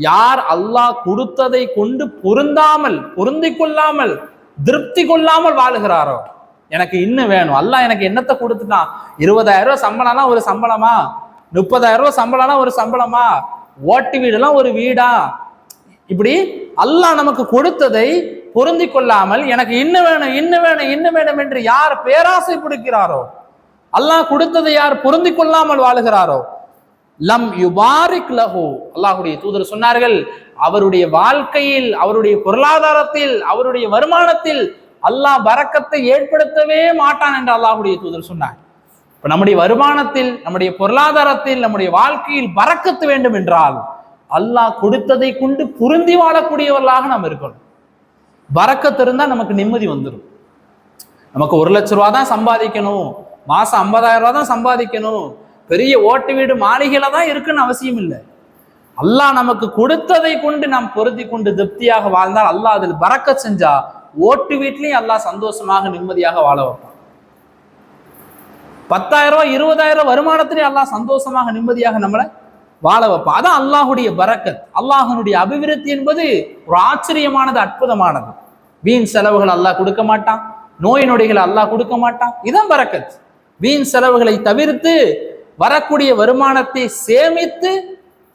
A: யார் அல்லாஹ் கொடுத்ததை கொண்டு பொருந்தி கொள்ளாமல் திருப்தி கொள்ளாமல் வாழுகிறாரோ, எனக்கு இன்னும் வேணும். அல்லாஹ் எனக்கு என்னத்தை கொடுத்துட்டான்? 20,000 ரூபாய் சம்பளம்னா ஒரு சம்பளமா? 30,000 ரூபாய் சம்பளம்னா ஒரு சம்பளமா? ஓட்டு வீடுலாம் ஒரு வீடா? இப்படி அல்லாஹ் நமக்கு கொடுத்ததை பொருந்தி கொள்ளாமல் எனக்கு இன்னும் வேணும் இன்னும் வேணும் இன்னும் வேணும் என்று யார் பேராசை பிடிக்கிறாரோ, அல்லாஹ் கொடுத்ததை யார் பொருந்தி கொள்ளாமல் வாழுகிறாரோ, லம் யுபாரிக் லஹு, அல்லாஹ்வுடைய தூதர் சொன்னார்கள், அவருடைய வாழ்க்கையில், அவருடைய பொருளாதாரத்தில், அவருடைய வருமானத்தில் அல்லாஹ் பரக்கத்தை ஏற்படுத்தவே மாட்டான் என்று அல்லாஹ்வுடைய தூதர் சொன்னார். இப்ப நம்முடைய வருமானத்தில், நம்முடைய பொருளாதாரத்தில், நம்முடைய வாழ்க்கையில் பரக்கத்து வேண்டும் என்றால் அல்லாஹ் கொடுத்ததை கொண்டு பொருந்தி வாழக்கூடியவர்களாக நாம் இருக்கணும். பரக்கத்து இருந்தா நமக்கு நிம்மதி வந்துடும். நமக்கு 1 லட்ச ரூபா தான் சம்பாதிக்கணும், மாசம் 50,000 ரூபா தான் சம்பாதிக்கணும், பெரிய ஓட்டு வீடு மாளிகையில தான் இருக்குன்னு அவசியம் இல்லை. அல்லாஹ் நமக்கு கொடுத்ததை கொண்டு நாம் பொருத்தி கொண்டு திருப்தியாக வாழ்ந்தால் அல்லாஹ் அதில் பரக்கத் செஞ்சா ஓட்டு வீட்லயும் அல்லாஹ் சந்தோஷமாக நிம்மதியாக வாழ வைப்பான். 10,000 ரூபாய் 20,000 வருமானத்திலேயே அல்லாஹ் சந்தோஷமாக நிம்மதியாக நம்மளை வாழ வைப்பான். அதான் அல்லாஹுடைய பரக்கத். அல்லாஹனுடைய அபிவிருத்தி என்பது ஒரு ஆச்சரியமானது, அற்புதமானது. வீண் செலவுகள் அல்லாஹ் கொடுக்க மாட்டான், நோய் நொடிகளை அல்லாஹ் கொடுக்க மாட்டான். இதான் பரக்கத். வீண் செலவுகளை தவிர்த்து வரக்கூடிய வருமானத்தை சேமித்து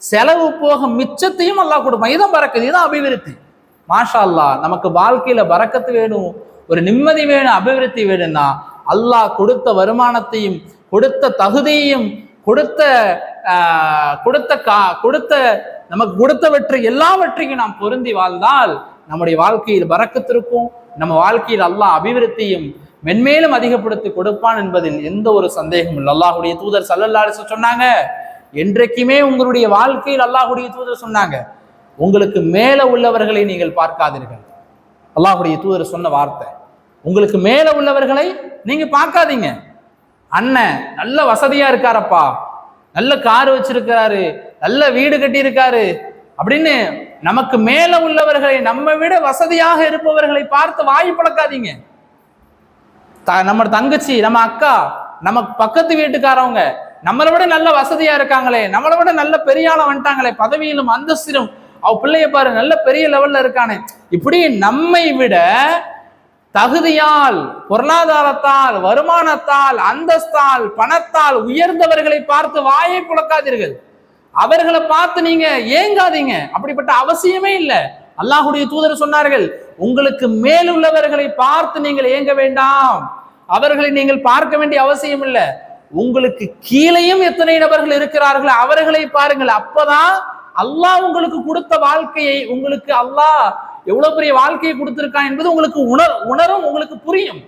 A: செலவு போக மிச்சத்தையும் அல்லாஹ் கொடுப்பான். இதான் பரக்கத், இதான் அபிவிருத்தி. மாஷா அல்லாஹ், நமக்கு வாழ்க்கையில பரக்கத்து வேணும், ஒரு நிம்மதி வேணும், அபிவிருத்தி வேணும்னா அல்லாஹ் கொடுத்த வருமானத்தையும் கொடுத்த தகுதியையும் கொடுத்த நமக்கு கொடுத்தவற்றை எல்லாவற்றையும் நாம் பொருந்தி வாழ்ந்தால் நம்முடைய வாழ்க்கையில் பரக்கத்து இருக்கும். நம்ம வாழ்க்கையில் அல்லாஹ் அபிவிருத்தியும் மென்மேலும் அதிகப்படுத்தி கொடுப்பான் என்பதில் எந்த ஒரு சந்தேகமும் இல்லை. அல்லாஹுடைய தூதர் ஸல்லல்லாஹு அலைஹி வஸல்லம் சொன்னாங்க, என்றைக்குமே உங்களுடைய வாழ்க்கையில் அல்லாஹுடைய தூதர் சொன்னாங்க, உங்களுக்கு மேல உள்ளவர்களை நீங்கள் பார்க்காதீர்கள். அல்லாஹுடைய தூதர் சொன்ன வார்த்தை, உங்களுக்கு மேல உள்ளவர்களை நீங்க பார்க்காதீங்க. அண்ணன் நல்ல வசதியா இருக்காரப்பா, நல்ல கார் வச்சிருக்கிறாரு, நல்ல வீடு கட்டி இருக்காரு அப்படின்னு நமக்கு மேல உள்ளவர்களை, நம்ம விட வசதியாக இருப்பவர்களை பார்த்து வாய் பழக்காதீங்க. நம்ம தங்கச்சி, நம்ம அக்கா, நம்ம பக்கத்து வீட்டுக்காரவங்க நம்மளை விட நல்ல வசதியா இருக்காங்களே, நம்மளை விட நல்ல பெரிய ஆளா வந்துட்டாங்களே, பதவியிலும் அந்தஸ்திலும் அவ பிள்ளைய பாரு நல்ல பெரிய லெவல்ல இருக்கானே, இப்படி நம்மை விட தகுதியால், பொருளாதாரத்தால், வருமானத்தால், அந்தஸ்தால், பணத்தால் உயர்ந்தவர்களை பார்த்து வாயை புழக்காதீர்கள். அவர்களை பார்த்து நீங்க ஏங்காதீங்க, அப்படிப்பட்ட அவசியமே இல்லை. அல்லாஹுடைய தூதர் சொன்னார்கள், உங்களுக்கு மேலுள்ளவர்களை பார்த்து நீங்கள் ஏங்க வேண்டாம், அவர்களை நீங்கள் பார்க்க வேண்டிய அவசியம் இல்லை. உங்களுக்கு கீழையும் எத்தனை நபர்கள் இருக்கிறார்கள் அவர்களை பாருங்கள். அப்பதான் அல்லாஹ் உங்களுக்கு கொடுத்த வாழ்க்கையை, உங்களுக்கு அல்லாஹ் எவ்வளவு பெரிய வாழ்க்கையை கொடுத்திருக்கான் என்பது உங்களுக்கு உணரும், உங்களுக்கு புரியும்.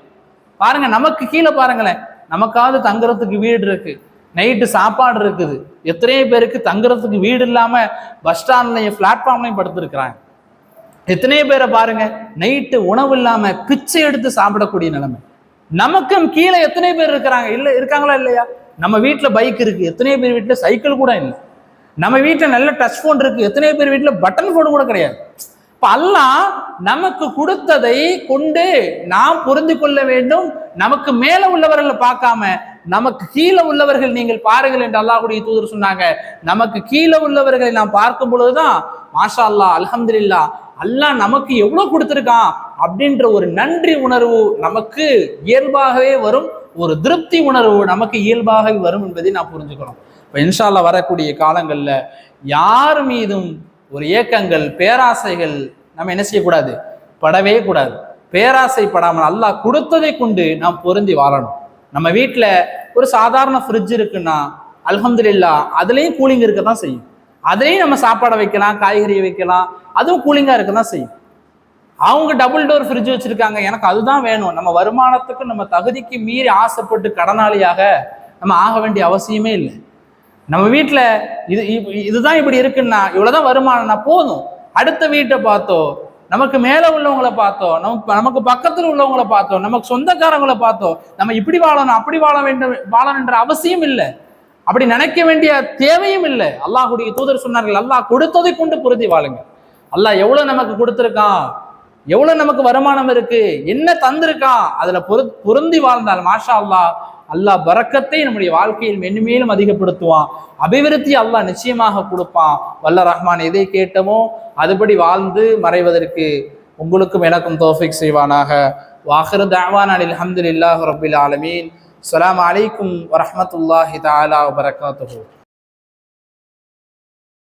A: பாருங்க, நமக்கு கீழே பாருங்களேன், நமக்காவது தங்குறதுக்கு வீடு இருக்கு, நைட்டு சாப்பாடு இருக்குது. எத்தனையோ பேருக்கு தங்குறதுக்கு வீடு இல்லாம பஸ் ஸ்டாண்ட்லயும் பிளாட்ஃபார்ம்லையும் படுத்திருக்கிறாங்க. எத்தனையோ பேரை பாருங்க, நைட்டு உணவு இல்லாம பிச்சை எடுத்து சாப்பிடக்கூடிய நிலைமை. நமக்கும் கீழே எத்தனை பேர் இருக்கிறாங்க, இல்ல இருக்காங்களா இல்லையா? நம்ம வீட்டுல பைக் இருக்கு, எத்தனையோ பேர் வீட்டுல சைக்கிள் கூட இல்லை. நம்ம வீட்டுல நல்ல டச் போன் இருக்கு, எத்தனையோ பேர் வீட்டுல பட்டன் போன் கூட கிடையாது. இப்ப அல்லாஹ் நமக்கு கொடுத்ததை கொண்டு நாம் புரிந்து கொள்ள வேண்டும். நமக்கு மேல உள்ளவர்களை பார்க்காம நமக்கு கீழே உள்ளவர்கள் நீங்கள் பாருங்கள் என்று அல்லாஹ்வுடைய தூதர் சொன்னாங்க. நமக்கு கீழே உள்ளவர்களை நாம் பார்க்கும் பொழுதுதான் மாஷா அல்லாஹ், அல்ஹம்துலில்லாஹ், அல்லாஹ் நமக்கு எவ்வளவு கொடுத்திருக்கான் அப்படின்ற ஒரு நன்றி உணர்வு நமக்கு இயல்பாகவே வரும், ஒரு திருப்தி உணர்வு நமக்கு இயல்பாகவே வரும் என்பதை நான் புரிஞ்சுக்கணும். இப்போ இன்ஷா அல்லாஹ் வரக்கூடிய காலங்கள்ல யார் மீதும் ஒரு ஏக்கங்கள், பேராசைகள் நம்ம என்ன செய்யக்கூடாது, படவே கூடாது. பேராசைப்படாமல் அல்லாஹ் கொடுத்ததை கொண்டு நாம் பொருந்தி வாழணும். நம்ம வீட்டில் ஒரு சாதாரண ஃப்ரிட்ஜ் இருக்குன்னா அல்ஹம்துலில்லாஹ், அதுலேயும் கூலிங் இருக்க தான் செய்யும். அதுலேயும் நம்ம சாப்பாடை வைக்கலாம், காய்கறியை வைக்கலாம், அதுவும் கூலிங்காக இருக்க தான் செய்யும். அவங்க டபுள் டோர் ஃப்ரிட்ஜ் வச்சிருக்காங்க, எனக்கு அதுதான் வேணும். நம்ம வருமானத்துக்கு, நம்ம தகுதிக்கு மீறி ஆசைப்பட்டு கடனாளியாக நம்ம ஆக வேண்டிய அவசியமே இல்லை. நம்ம வீட்டில் இதுதான் இப்படி இருக்குன்னா, இவ்வளோதான் வருமானம்னா போதும். அடுத்த வீட்டை பார்த்தோ, நமக்கு மேலே உள்ளவங்களை பார்த்தோம், நமக்கு பக்கத்தில் உள்ளவங்களை பார்த்தோம், நமக்கு சொந்தக்காரங்களை பார்த்தோம், நம்ம இப்படி வாழணும் அப்படி வாழணுன்ற அவசியம் இல்லை, அப்படி நினைக்க வேண்டிய தேவையும் இல்லை. அல்லாஹுடைய தூதர் சொன்னார்கள், அல்லாஹ் கொடுத்ததை கொண்டு பொருந்தி வாழுங்க. அல்லாஹ் எவ்வளவு நமக்கு கொடுத்துருக்கான், எவ்வளவு நமக்கு வருமானம் இருக்கு, என்ன தந்திருக்கான், அதுல பொருந்தி வாழ்ந்தால் மாஷா அல்லாஹ், அல்லாஹ் பரக்கத்தை நம்முடைய வாழ்க்கையில் மென்மேலும் அதிகப்படுத்துவான். அபிவிருத்தி அல்லாஹ் நிச்சயமாக கொடுப்பான். வல்ல ரஹ்மான் எதை கேட்டமோ அதுபடி வாழ்ந்து மறைவதற்கு உங்களுக்கும் எனக்கும் தௌஃபீக் செய்வானாக. வாஹிரு தஅவானா அல்ஹம்துலில்லாஹி ரப்பில் ஆலமீன். அஸ்ஸலாமு அலைக்கும் வரஹ்மத்துல்லாஹி தஆலா வபரகாத்துஹு.